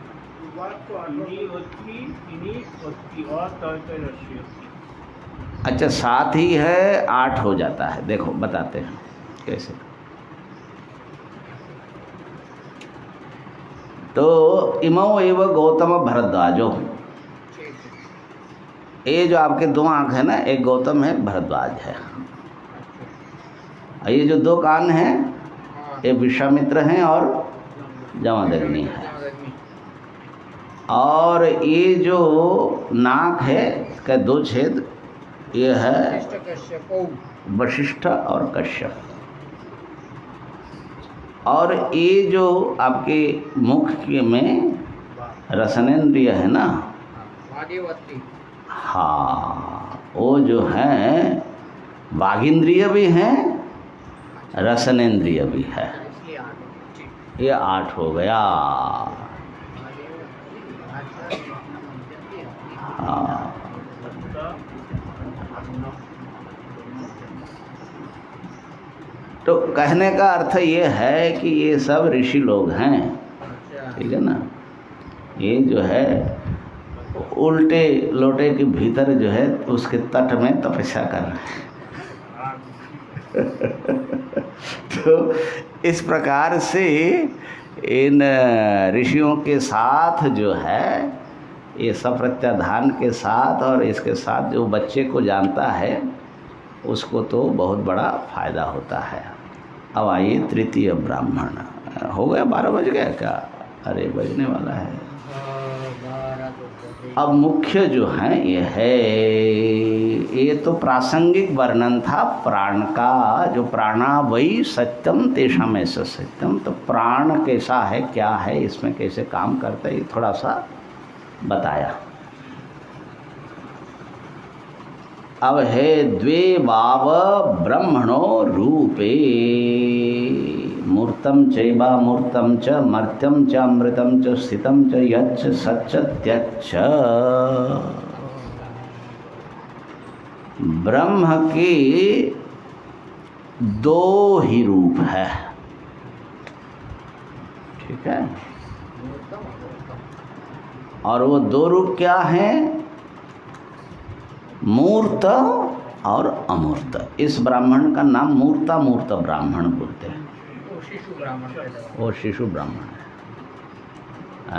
अच्छा, 7 ही है, 8 हो जाता है। देखो बताते हैं कैसे। तो इमौ एव गौतम भरद्वाजो, ये जो आपके 2 आँख है ना, एक गौतम है, भरद्वाज है। ये जो 2 कान हैं, ये विश्वामित्र हैं और जमदग्नि है। और ये जो नाक है, इसका 2 छेद, ये है वशिष्ठ और कश्यप। और ये जो आपके मुख के में रसनेन्द्रिय है ना, हाँ, वो जो है वागिंद्रिय भी हैं, रसनेन्द्रिय भी है। ये 8 हो गया। हाँ, तो कहने का अर्थ ये है कि ये सब ऋषि लोग हैं, ठीक है ना। ये जो है उल्टे लोटे के भीतर जो है उसके तट में तपस्या कर रहे हैं। तो इस प्रकार से इन ऋषियों के साथ जो है, ये सप्रत्याधान के साथ और इसके साथ जो बच्चे को जानता है उसको तो बहुत बड़ा फायदा होता है। अब आइए तृतीय ब्राह्मण। हो गया 12 बज गया क्या? अरे बजने वाला है। अब मुख्य जो है ये है, ये तो प्रासंगिक वर्णन था प्राण का, जो प्राणा वही सत्यम तेषाम ऐसा सत्यम। तो प्राण कैसा है, क्या है, इसमें कैसे काम करता है, ये थोड़ा सा बताया। अब है द्वे वाव ब्रह्मणो रूपे, मूर्तम चैवा मूर्तम च मर्त्यम च अमृतम च स्थितम च यच्च सच्च त्यच्च। ब्रह्म के 2 ही रूप है, ठीक है। और वो 2 रूप क्या हैं? मूर्त और अमूर्त। इस ब्राह्मण का नाम मूर्ता मूर्त ब्राह्मण बोलते हैं। वो शिशु ब्राह्मण है।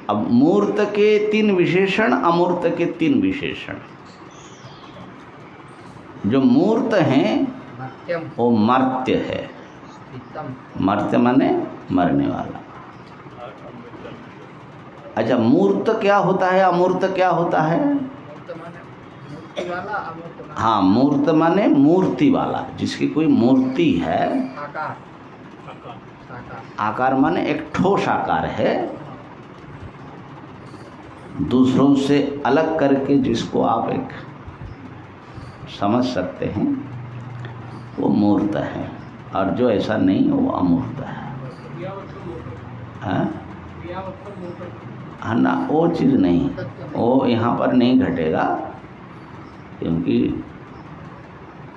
अब मूर्त के 3 विशेषण, अमूर्त के 3 विशेषण। जो मूर्त हैं वो मर्त्य है। मर्त्य माने मरने वाला। अच्छा, मूर्त क्या होता है, अमूर्त क्या होता है? हाँ, मूर्त माने मूर्ति वाला, जिसकी कोई मूर्ति है। आकार माने एक ठोस आकार है, दूसरों से अलग करके जिसको आप एक समझ सकते हैं, वो मूर्त है। और जो ऐसा नहीं है वो अमूर्त है। हाँ ना, वो चीज़ नहीं, वो यहाँ पर नहीं घटेगा, क्योंकि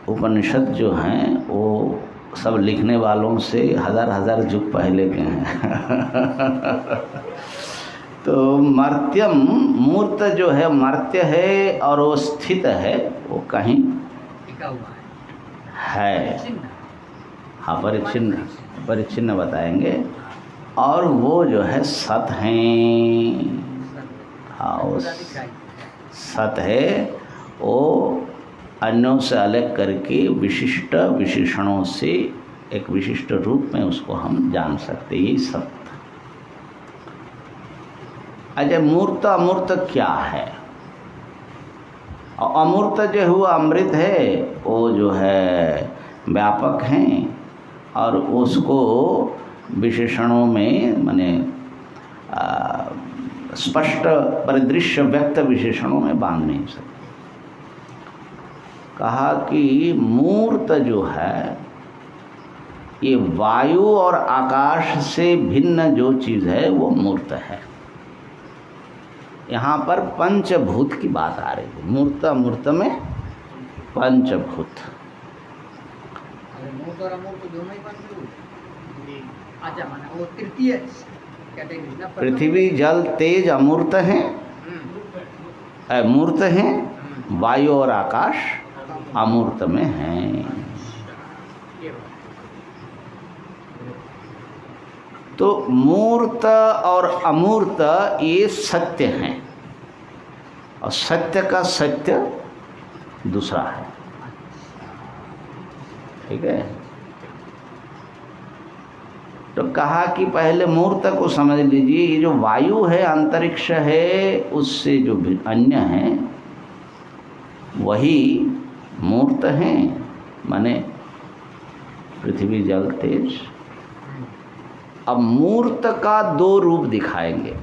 उपनिषद जो हैं वो सब लिखने वालों से हजार युग पहले के हैं। तो मर्त्यम, मूर्त जो है मर्त्य है और वो स्थित है, वो कहीं है। हाँ, परिच्छिन्न बताएंगे। और वो जो है सत हैं। हाँ, वो सत है, वो अन्यों से अलग करके विशिष्ट विशेषणों से एक विशिष्ट रूप में उसको हम जान सकते हैं, यही सत्य। अच्छा, मूर्त अमूर्त क्या है? और अमूर्त जो हुआ अमृत है, वो जो है व्यापक हैं और उसको विशेषणों में माने स्पष्ट परिदृश्य व्यक्त विशेषणों में बांध नहीं सकते। कहा कि मूर्त जो है ये वायु और आकाश से भिन्न जो चीज़ है वो मूर्त है। यहाँ पर पंचभूत की बात आ रही है। मूर्त अमूर्त में पंचभूत। मूर्त और अमूर्त दोनों ही पंचभूत। अच्छा, माने वो तृतीय कैटेगरी ना। पृथ्वी जल तेज अमूर्त हैं, मूर्त हैं। वायु और आकाश अमूर्त में हैं। तो मूर्त और अमूर्त ये सत्य हैं, और सत्य का सत्य दूसरा है। ठीक है। तो कहा कि पहले मूर्त को समझ लीजिए। ये जो वायु है, अंतरिक्ष है, उससे जो अन्य है वही मूर्त हैं, माने पृथ्वी जल तेज। अब मूर्त का दो रूप दिखाएंगे।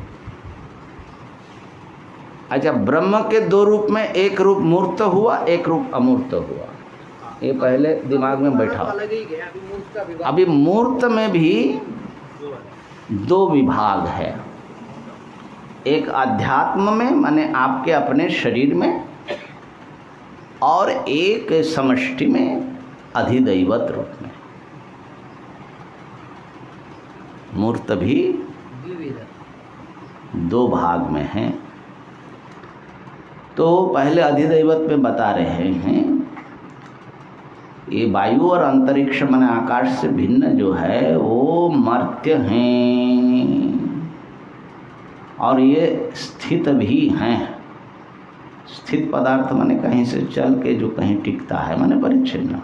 अच्छा, ब्रह्म के दो रूप में, एक रूप मूर्त हुआ, एक रूप अमूर्त हुआ। ये पहले दिमाग में बैठा। अभी मूर्त में भी दो विभाग है। एक अध्यात्म में, माने आपके अपने शरीर में, और एक समष्टि में अधिदैवत रूप में। मूर्त भी दो भाग में है। तो पहले अधिदैवत में बता रहे हैं, ये वायु और अंतरिक्ष माने आकाश से भिन्न जो है वो मर्त्य हैं, और ये स्थित भी हैं। स्थित पदार्थ माने कहीं से चल के जो कहीं टिकता है, माने परिच्छिन्न।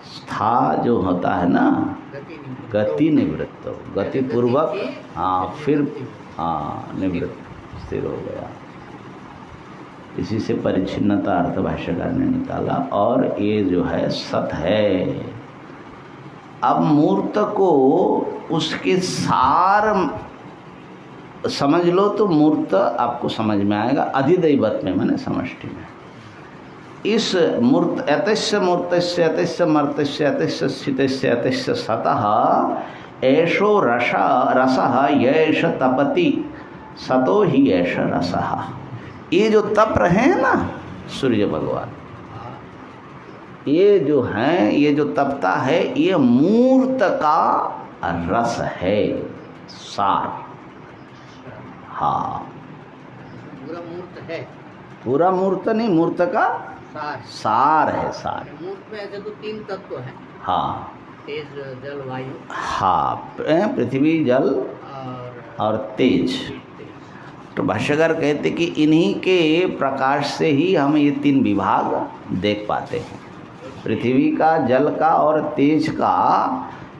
स्था जो होता है ना, गति निवृत्त, गति पूर्वक, हाँ, फिर हाँ निवृत्त, स्थिर हो गया। इसी से परिच्छिन्नता अर्थ भाष्यकार ने निकाला। और ये जो है सत है। अब मूर्त को उसके सार समझ लो तो मूर्त आपको समझ में आएगा। अधिदैवत में माने समष्टि में। इस मूर्त अतस्य मूर्तस्य अतस्य मर्तस्य अतस्य स्थितस्य अतस्य सतः ऐशो रसः यैष तपति सतो ही ऐश रसः। ये जो तप रहे हैं ना सूर्य भगवान, ये जो हैं, ये जो तपता है, ये मूर्त का रस है, सार। हाँ, पूरा मूर्त है, पूरा मूर्त नहीं, मूर्त का सार है। सार मूर्त में ऐसे तो तीन तत्व हैं। हाँ, तेज, जल, वायु। हाँ, पृथ्वी जल और तेज। तो भाष्यकार कहते कि इन्हीं के प्रकाश से ही हम ये तीन विभाग देख पाते हैं। पृथ्वी का, जल का और तेज का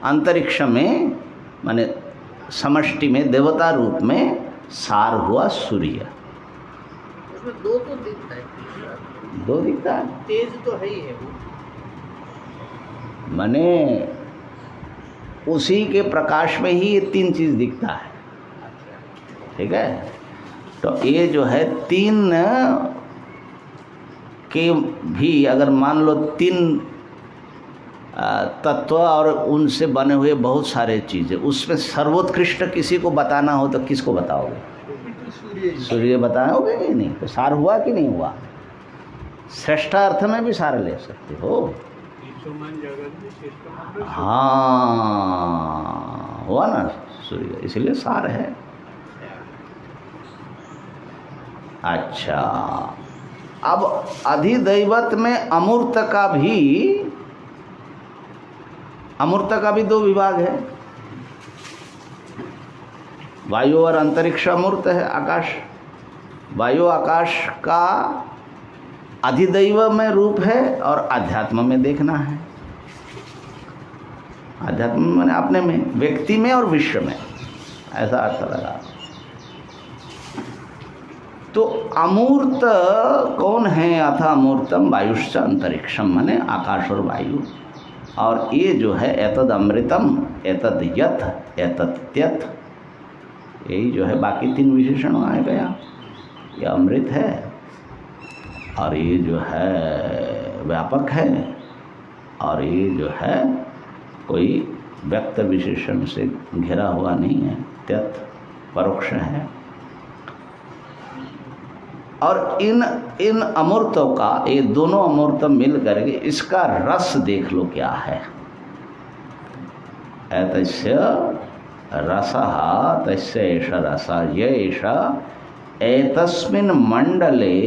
अंतरिक्ष में, माने समष्टि में देवता रूप में सार हुआ सूर्य। उसमें दो तो दिखता है, दो दिखता है, तेज तो है ही है वो। माने उसी के प्रकाश में ही ये तीन चीज दिखता है। ठीक है, तो ये जो है तीन के भी अगर मान लो तीन तत्व और उनसे बने हुए बहुत सारे चीज़ें, उसमें सर्वोत्कृष्ट किसी को बताना हो तो किसको बताओगे? सूर्य बताओगे कि नहीं? तो सार हुआ कि नहीं हुआ? श्रेष्ठ अर्थ में भी सार ले सकते हो। हाँ, हुआ ना सूर्य, इसलिए सार है। अच्छा, अब अधिदैवत में अमूर्त का भी दो विभाग है। वायु और अंतरिक्ष अमूर्त है, आकाश। वायु आकाश का अधिदैव में रूप है और अध्यात्म में देखना है। अध्यात्म में अपने में, व्यक्ति में और विश्व में, ऐसा अर्थ लगा। तो अमूर्त कौन है? अथ अमूर्तम वायुश्च अंतरिक्षम, माने आकाश और वायु। और ये जो है एतद अमृतम, एतद यथ, एतद त्यथ, यही जो है बाकी तीन विशेषण आ गया। ये अमृत है और ये जो है व्यापक है और ये जो है कोई व्यक्त विशेषण से घिरा हुआ नहीं है, त्यथ परोक्ष है। और इन अमूर्तों का, ये दोनों अमूर्त मिल करके इसका रस देख लो क्या है। एतस्य रसः तस्य एष रसः, ये एष एतस्मिन् मंडले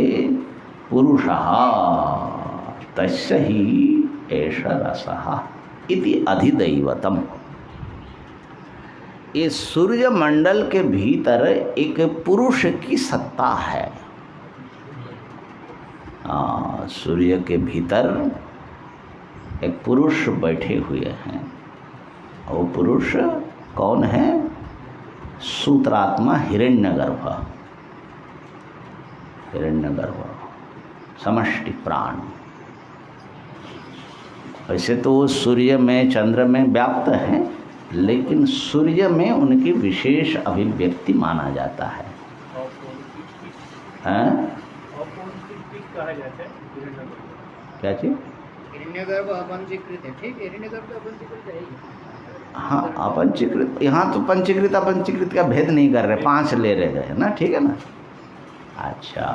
पुरुषः तस्य ही एष रसः इति अधिदैवतम। ये सूर्य मंडल के भीतर एक पुरुष की सत्ता है। सूर्य के भीतर एक पुरुष बैठे हुए हैं। वो पुरुष कौन है? सूत्रात्मा हिरण्यगर्भ, हिरण्यगर्भ समष्टि प्राण। वैसे तो वो सूर्य में, चंद्र में व्याप्त है, लेकिन सूर्य में उनकी विशेष अभिव्यक्ति माना जाता है। क्या चीज? हिरण्यगर्भ अपंचीकृत है, ठीक है, हिरण्यगर्भ अपंचीकृत है। हाँ, अपंचीकृत, यहाँ तो पंचीकृत अपंचीकृत का भेद नहीं कर रहे, 5 ले रहे हैं ना, ठीक है ना। अच्छा,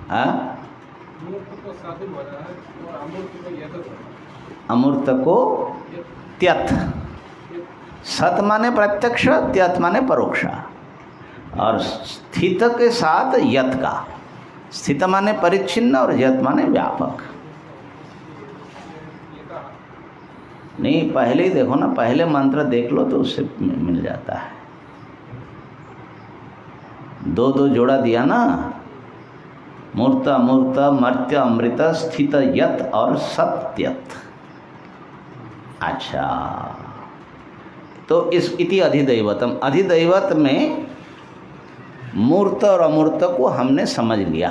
हाँ, अमूर्त को त्यथ, सत माने प्रत्यक्ष, त्यथ माने परोक्ष, और स्थित के साथ यत का, स्थित माने परिच्छिन्न और यत माने व्यापक। नहीं, पहले ही देखो ना, पहले मंत्र देख लो तो उससे मिल जाता है। 2 जोड़ा दिया ना, मूर्त अमूर्त, मर्त्य अमृत, स्थित यत और सत्यत। अच्छा, तो इस इति अधिदैवतम, अधिदैवत में मूर्त और अमूर्त को हमने समझ लिया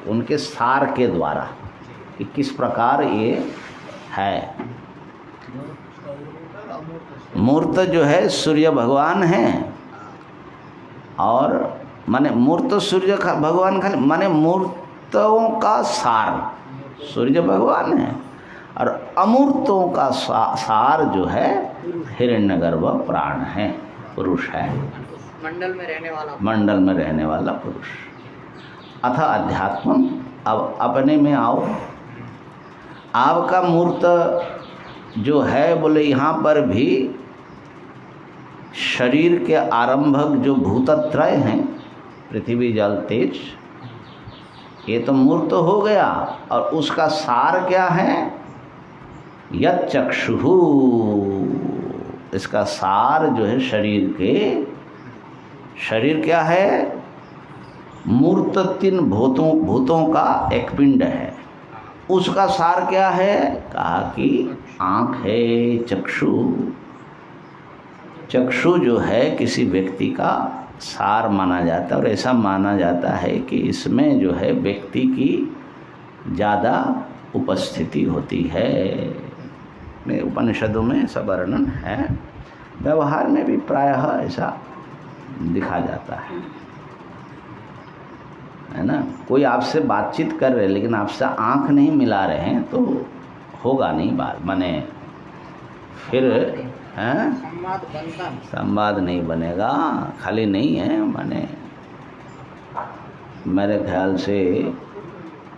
उनके सार के द्वारा कि किस प्रकार ये है। मूर्त जो है सूर्य भगवान हैं, और माने मूर्त सूर्य का भगवान का माने मूर्तों का सार सूर्य भगवान है, और अमूर्तों का सार जो है हिरण्यगर्भ प्राण है, पुरुष है, मंडल में रहने वाला पुरुष। अथ अध्यात्मम, अब अपने में आओ। आपका मूर्त जो है, बोले यहाँ पर भी शरीर के आरंभक जो भूतत्रय हैं, पृथ्वी जल तेज, ये तो मूर्त हो गया। और उसका सार क्या है? यत् चक्षुः, इसका सार जो है शरीर क्या है? मूर्त 3 भूतों का एक पिंड है। उसका सार क्या है? कहा कि आँख है, चक्षु। चक्षु जो है किसी व्यक्ति का सार माना जाता है। और ऐसा माना जाता है कि इसमें जो है व्यक्ति की ज़्यादा उपस्थिति होती है। उपनिषदों में ऐसा वर्णन है, व्यवहार में भी प्रायः ऐसा दिखा जाता है ना। कोई आपसे बातचीत कर रहे लेकिन आपसे आंख नहीं मिला रहे हैं तो होगा नहीं बात, माने फिर संवाद नहीं बनेगा। खाली नहीं है, माने मेरे ख्याल से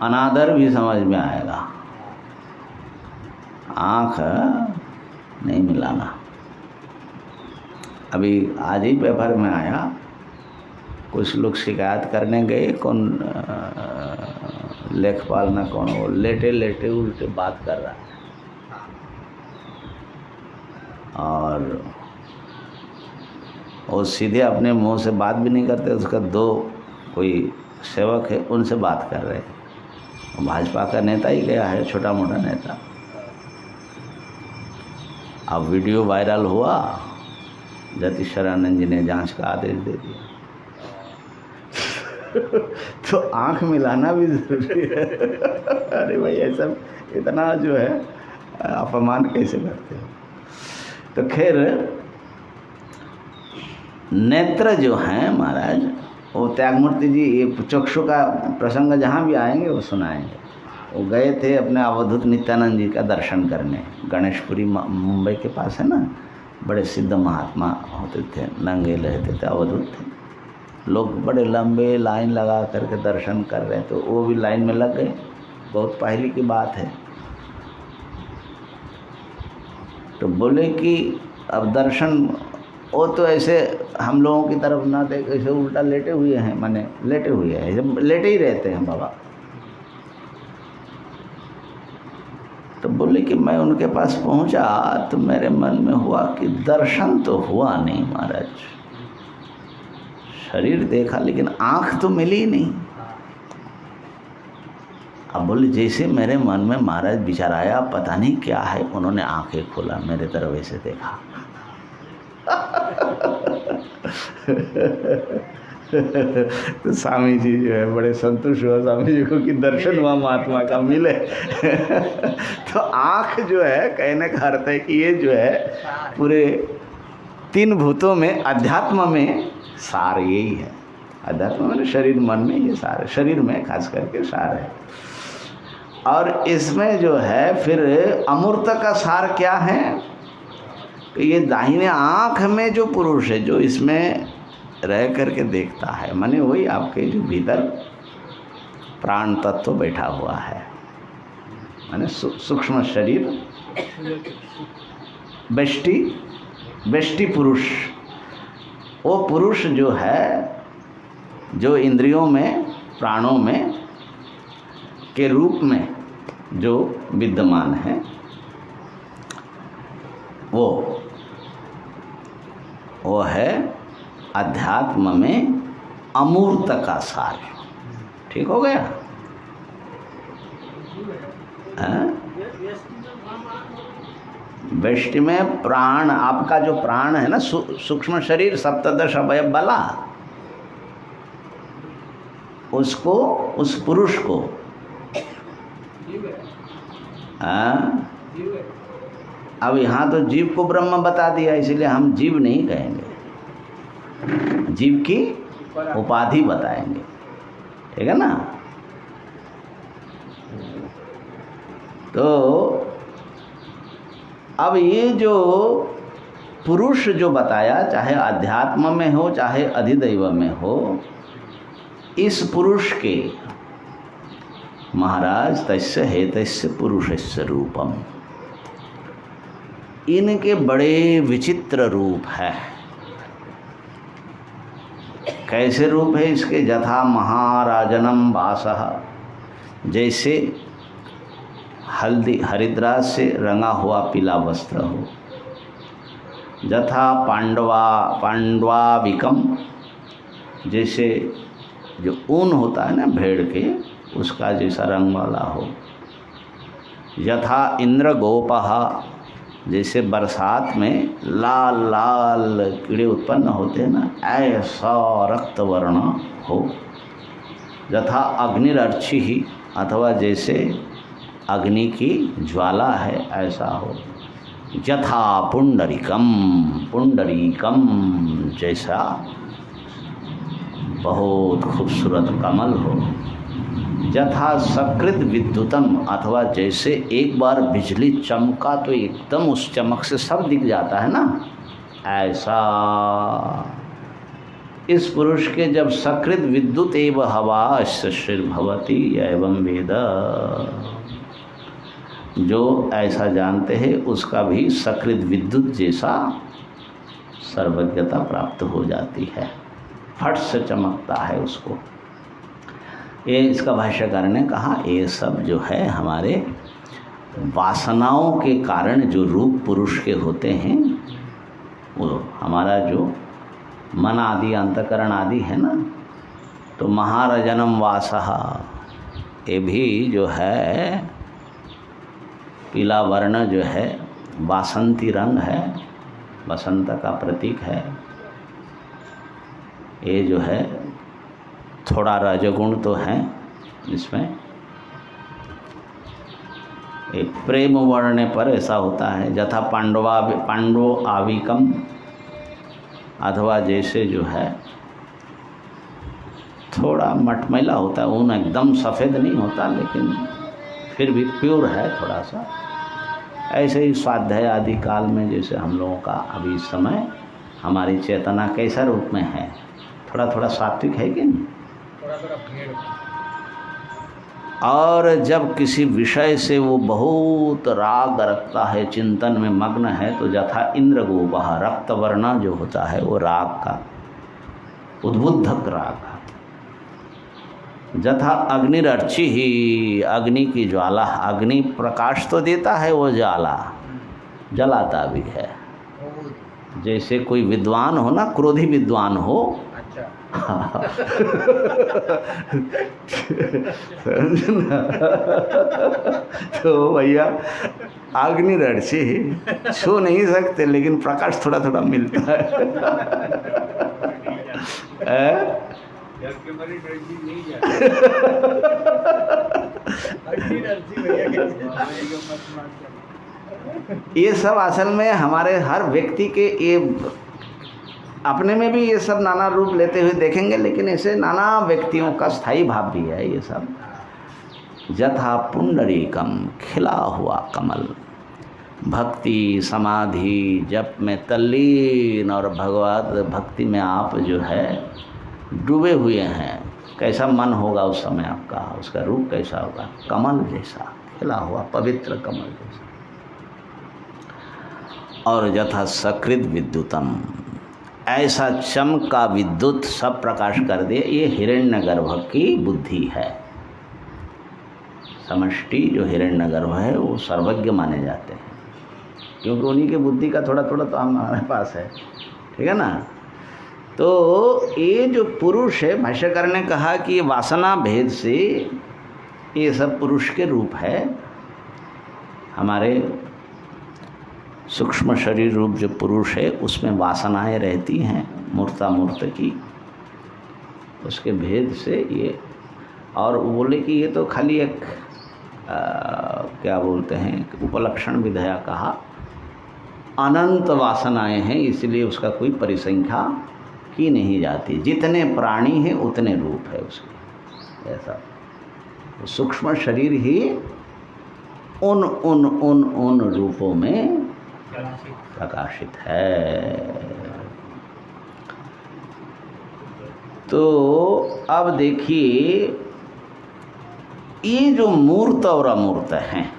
अनादर भी समझ में आएगा, आंख नहीं मिलाना। अभी आज ही पेपर में आया, कुछ लोग शिकायत करने गए, कौन लेखपाल ना कौन, वो लेटे लेटे उल्टे बात कर रहा है और वो सीधे अपने मुंह से बात भी नहीं करते, उसका दो कोई सेवक है उनसे बात कर रहे हैं। भाजपा का नेता ही गया है, छोटा मोटा नेता। अब वीडियो वायरल हुआ, जतिशरानंद जी ने जांच का आदेश दे दिया। तो आंख मिलाना भी जरूरी है। अरे भाई ऐसा इतना जो है अपमान कैसे करते हो। तो खैर नेत्र जो हैं महाराज, वो त्यागमूर्ति जी ये चक्षु का प्रसंग जहाँ भी आएंगे वो सुनाएंगे। वो गए थे अपने अवधूत नित्यानंद जी का दर्शन करने, गणेशपुरी मुंबई के पास है ना, बड़े सिद्ध महात्मा होते थे, नंगे रहते थे, अवधूत थे। लोग बड़े लंबे लाइन लगा करके दर्शन कर रहे हैं, तो वो भी लाइन में लग गए। बहुत पहले की बात है। तो बोले कि अब दर्शन, वो तो ऐसे हम लोगों की तरफ ना देख, ऐसे उल्टा लेटे हुए हैं, माने लेटे हुए हैं, ऐसे लेटे ही रहते हैं बाबा। तो बोले कि मैं उनके पास पहुंचा तो मेरे मन में हुआ कि दर्शन तो हुआ नहीं महाराज, शरीर देखा लेकिन आंख तो मिली ही नहीं। अब बोले जैसे मेरे मन में महाराज विचार आया, पता नहीं क्या है, उन्होंने आंखें खोला, मेरे तरफ ऐसे देखा। तो स्वामी जी जो है बड़े संतुष्ट हुआ स्वामी जी को कि दर्शन हुआ महात्मा का, मिले। तो आंख जो है, कहने का अर्थ है कि ये जो है पूरे तीन भूतों में, अध्यात्म में सार यही है। अध्यात्म में शरीर मन में ये सार है, शरीर में खास करके सार है। और इसमें जो है फिर अमूर्त का सार क्या है, तो ये दाहिने आँख में जो पुरुष है, जो इसमें रह करके देखता है, माने वही आपके जो भीतर प्राण तत्व बैठा हुआ है, माने सूक्ष्म शरीर, व्यष्टि पुरुष। वो पुरुष जो है, जो इंद्रियों में, प्राणों में के रूप में जो विद्यमान है, वो है अध्यात्म में अमूर्त का सार। ठीक हो गया? व्यष्टि में प्राण, आपका जो प्राण है ना, सूक्ष्म शरीर सप्तदश अवयव वाला, उसको, उस पुरुष को अब यहाँ तो जीव को ब्रह्म बता दिया, इसलिए हम जीव नहीं कहेंगे, जीव की उपाधि बताएंगे। ठीक है ना? तो अब ये जो पुरुष जो बताया, चाहे अध्यात्म में हो चाहे अधिदैव में हो, इस पुरुष के महाराज तस्य हेतस्य पुरुषस्य रूपम, इनके बड़े विचित्र रूप है। कैसे रूप है इसके? यथा महाराजनम वासः, जैसे हल्दी हरिद्राज से रंगा हुआ पीला वस्त्र हो। यथा पांडवाविकम, जैसे जो ऊन होता है ना भेड़ के, उसका जैसा रंग वाला हो। यथा इंद्र गोपः, जैसे बरसात में लाल लाल कीड़े उत्पन्न होते हैं ना, ऐसा रक्त वर्ण हो। यथा अग्निरर्ची ही, अथवा जैसे अग्नि की ज्वाला है ऐसा हो। यथा पुंडरीकम, पुंडरीकम जैसा बहुत खूबसूरत कमल हो। यथा सकृत विद्युतम, अथवा जैसे एक बार बिजली चमका तो एकदम उस चमक से सब दिख जाता है ना, ऐसा इस पुरुष के जब सकृत विद्युत एव हवा श्रीर्भवती एवं वेद, जो ऐसा जानते हैं उसका भी सकृत विद्युत जैसा सर्वज्ञता प्राप्त हो जाती है, फट से चमकता है उसको। ये इसका भाष्यकार ने कहा ये सब जो है हमारे वासनाओं के कारण जो रूप पुरुष के होते हैं, वो हमारा जो मन आदि अंतकरण आदि है ना, तो महारजनम वासः, ये भी जो है पीला वर्ण जो है वासंती रंग है, बसंत का प्रतीक है। ये जो है थोड़ा रजगुण तो है इसमें। एक प्रेम वर्णने पर ऐसा होता है, यथा पांडव आविकम, अथवा जैसे जो है थोड़ा मटमैला होता है, ऊन एकदम सफ़ेद नहीं होता लेकिन फिर भी प्योर है थोड़ा सा। ऐसे ही स्वाध्याय आदि काल में जैसे हम लोगों का अभी इस समय हमारी चेतना कैसा रूप में है, थोड़ा थोड़ा सात्विक है कि नहीं, और जब किसी विषय से वो बहुत राग रखता है, चिंतन में मग्न है, तो यथा इंद्रगोपः, रक्त वर्ण जो होता है वो राग का उद्बुद्धक राग। यथा अग्निरर्ची ही, अग्नि की ज्वाला, अग्नि प्रकाश तो देता है, वो ज्वाला जलाता भी है। जैसे कोई विद्वान हो ना, क्रोधी विद्वान हो, तो भैया अग्निरर्ची ही छू नहीं सकते लेकिन प्रकाश थोड़ा थोड़ा मिलता है। ये सब असल में हमारे हर व्यक्ति के ये अपने में भी ये सब नाना रूप लेते हुए देखेंगे, लेकिन ऐसे नाना व्यक्तियों का स्थायी भाव भी है ये सब। यथा पुंडरीकम, खिला हुआ कमल, भक्ति समाधि जप में तल्लीन और भगवत भक्ति में आप जो है डूबे हुए हैं, कैसा मन होगा उस समय आपका, उसका रूप कैसा होगा, कमल जैसा, खिला हुआ पवित्र कमल जैसा। और यथा सकृत विद्युतम, ऐसा चमका विद्युत सब प्रकाश कर दे, ये हिरण्यगर्भ की बुद्धि है। समष्टि जो हिरण्यगर्भ है वो सर्वज्ञ माने जाते हैं, क्योंकि उन्हीं की बुद्धि का थोड़ा थोड़ा तो हमारे पास है, ठीक है ना। तो ये जो पुरुष है, भाष्यकार ने कहा कि वासना भेद से ये सब पुरुष के रूप है। हमारे सूक्ष्म शरीर रूप जो पुरुष है उसमें वासनाएं रहती हैं मूर्तामूर्त की, उसके भेद से ये। और बोले कि ये तो खाली एक क्या बोलते हैं, उपलक्षण विधेया कहा, अनंत वासनाएं हैं, इसलिए उसका कोई परिसंख्या की नहीं जाती, जितने प्राणी हैं उतने रूप है उसके। ऐसा सूक्ष्म शरीर ही उन रूपों में प्रकाशित है। तो अब देखिए ये जो मूर्त और अमूर्त हैं,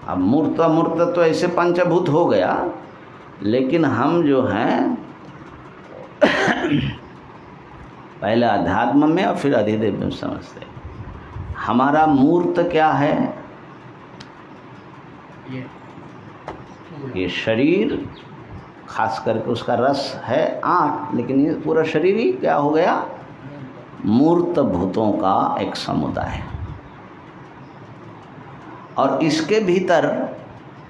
अब मूर्त अमूर्त तो ऐसे पंचभूत हो गया, लेकिन हम जो हैं पहले अध्यात्म में और फिर अधिदेव में समझते। हमारा मूर्त क्या है, ये शरीर, खास करके उसका रस है आँख, लेकिन ये पूरा शरीर ही क्या हो गया, मूर्त भूतों का एक समुदाय। और इसके भीतर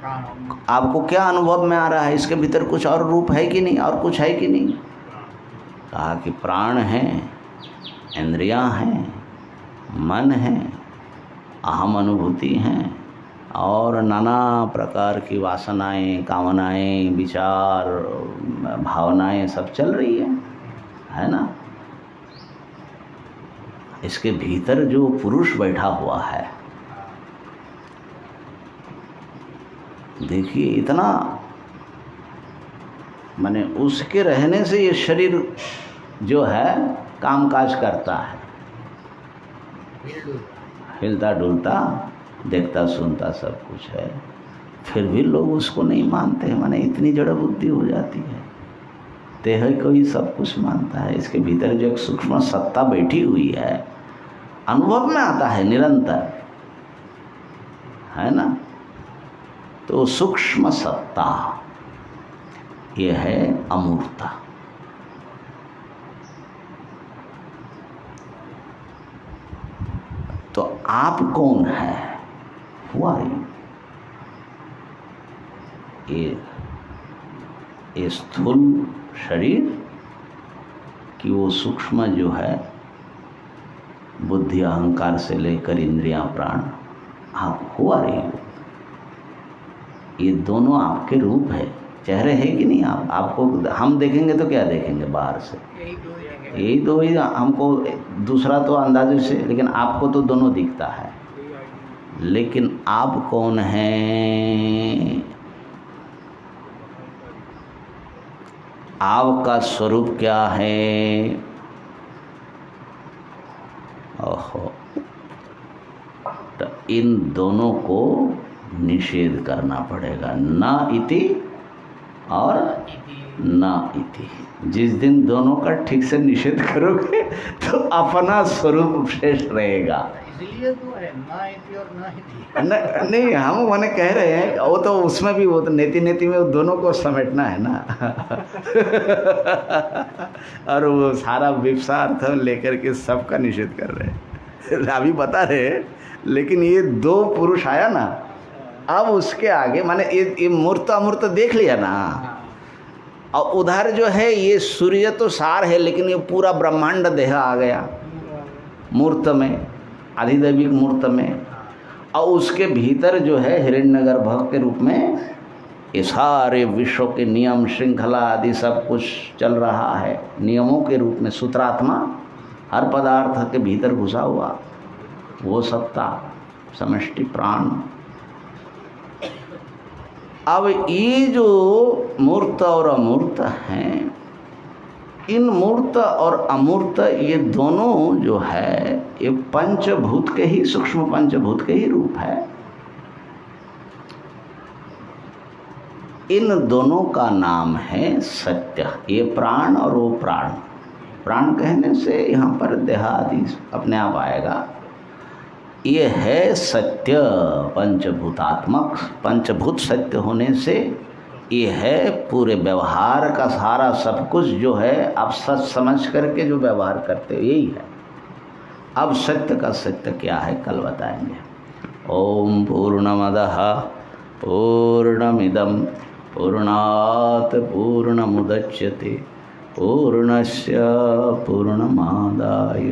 आपको क्या अनुभव में आ रहा है? इसके भीतर कुछ और रूप है कि नहीं, और कुछ है कि नहीं? कहा कि प्राण है, इंद्रियां हैं, मन है, अहम अनुभूति हैं, और नाना प्रकार की वासनाएं, कामनाएं, विचार, भावनाएं सब चल रही है ना? इसके भीतर जो पुरुष बैठा हुआ है, देखिए इतना, माने उसके रहने से ये शरीर जो है कामकाज करता है, हिलता डुलता, देखता सुनता सब कुछ है, फिर भी लोग उसको नहीं मानते हैं। माने इतनी जड़ बुद्धि हो जाती है, देह को ही सब कुछ मानता है। इसके भीतर जो एक सूक्ष्म सत्ता बैठी हुई है, अनुभव में आता है निरंतर, है ना? तो सूक्ष्म सत्ता ये है अमूर्ता। तो आप कौन है? हुआ ये स्थूल शरीर कि वो सूक्ष्म जो है बुद्धि अहंकार से लेकर इंद्रियां प्राण, आप हुआ रही हो, ये दोनों आपके रूप है। चेहरे है कि नहीं? आपको हम देखेंगे तो क्या देखेंगे? बाहर से यही दो ही हमको, दूसरा तो अंदाजे से, लेकिन आपको तो दोनों दिखता है। लेकिन आप कौन हैं? आपका स्वरूप क्या है? ओहो, तो इन दोनों को निषेध करना पड़ेगा, न इति और न इति। जिस दिन दोनों का ठीक से निषेध करोगे तो अपना स्वरूप शेष रहेगा। इसलिए तो है ना इति और ना इति। नहीं, हम मैंने कह रहे हैं, वो तो उसमें भी, वो तो नेति नेति में वो दोनों को समेटना है ना। और वो सारा विपसा अर्थ लेकर के सबका निषेध कर रहे हैं, अभी बता रहे हैं। लेकिन ये दो पुरुष आया ना, अब उसके आगे माने ये मूर्त अमूर्त देख लिया ना, और उधर जो है ये सूर्य तो सार है, लेकिन ये पूरा ब्रह्मांड देह आ गया मूर्त में, आधिदैविक मूर्त में। और उसके भीतर जो है हिरण्यगर्भ के रूप में ये सारे विश्व के नियम श्रृंखला आदि सब कुछ चल रहा है, नियमों के रूप में सूत्रात्मा हर पदार्थ के भीतर घुसा हुआ वो सत्ता, समष्टि प्राण। अब ये जो मूर्त और अमूर्त हैं, इन मूर्त और अमूर्त ये दोनों जो है ये पंचभूत के ही, सूक्ष्म पंचभूत के ही रूप है। इन दोनों का नाम है सत्य। ये प्राण और वो प्राण, प्राण कहने से यहाँ पर देहादि अपने आप आएगा। ये है सत्य, पंचभूतात्मक, पंचभूत सत्य होने से ये है पूरे व्यवहार का सारा सब कुछ जो है आप सच समझ करके जो व्यवहार करते हो यही है। अब सत्य का सत्य क्या है कल बताएंगे। ओम पूर्णमदः पूर्णमिदं पूर्णात् पूर्णमुदच्यते पूर्णस्य पूर्णमादाय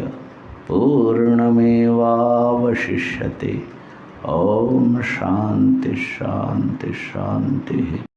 पूर्णमेवावशिष्यते। ओम शांति शांति शांति।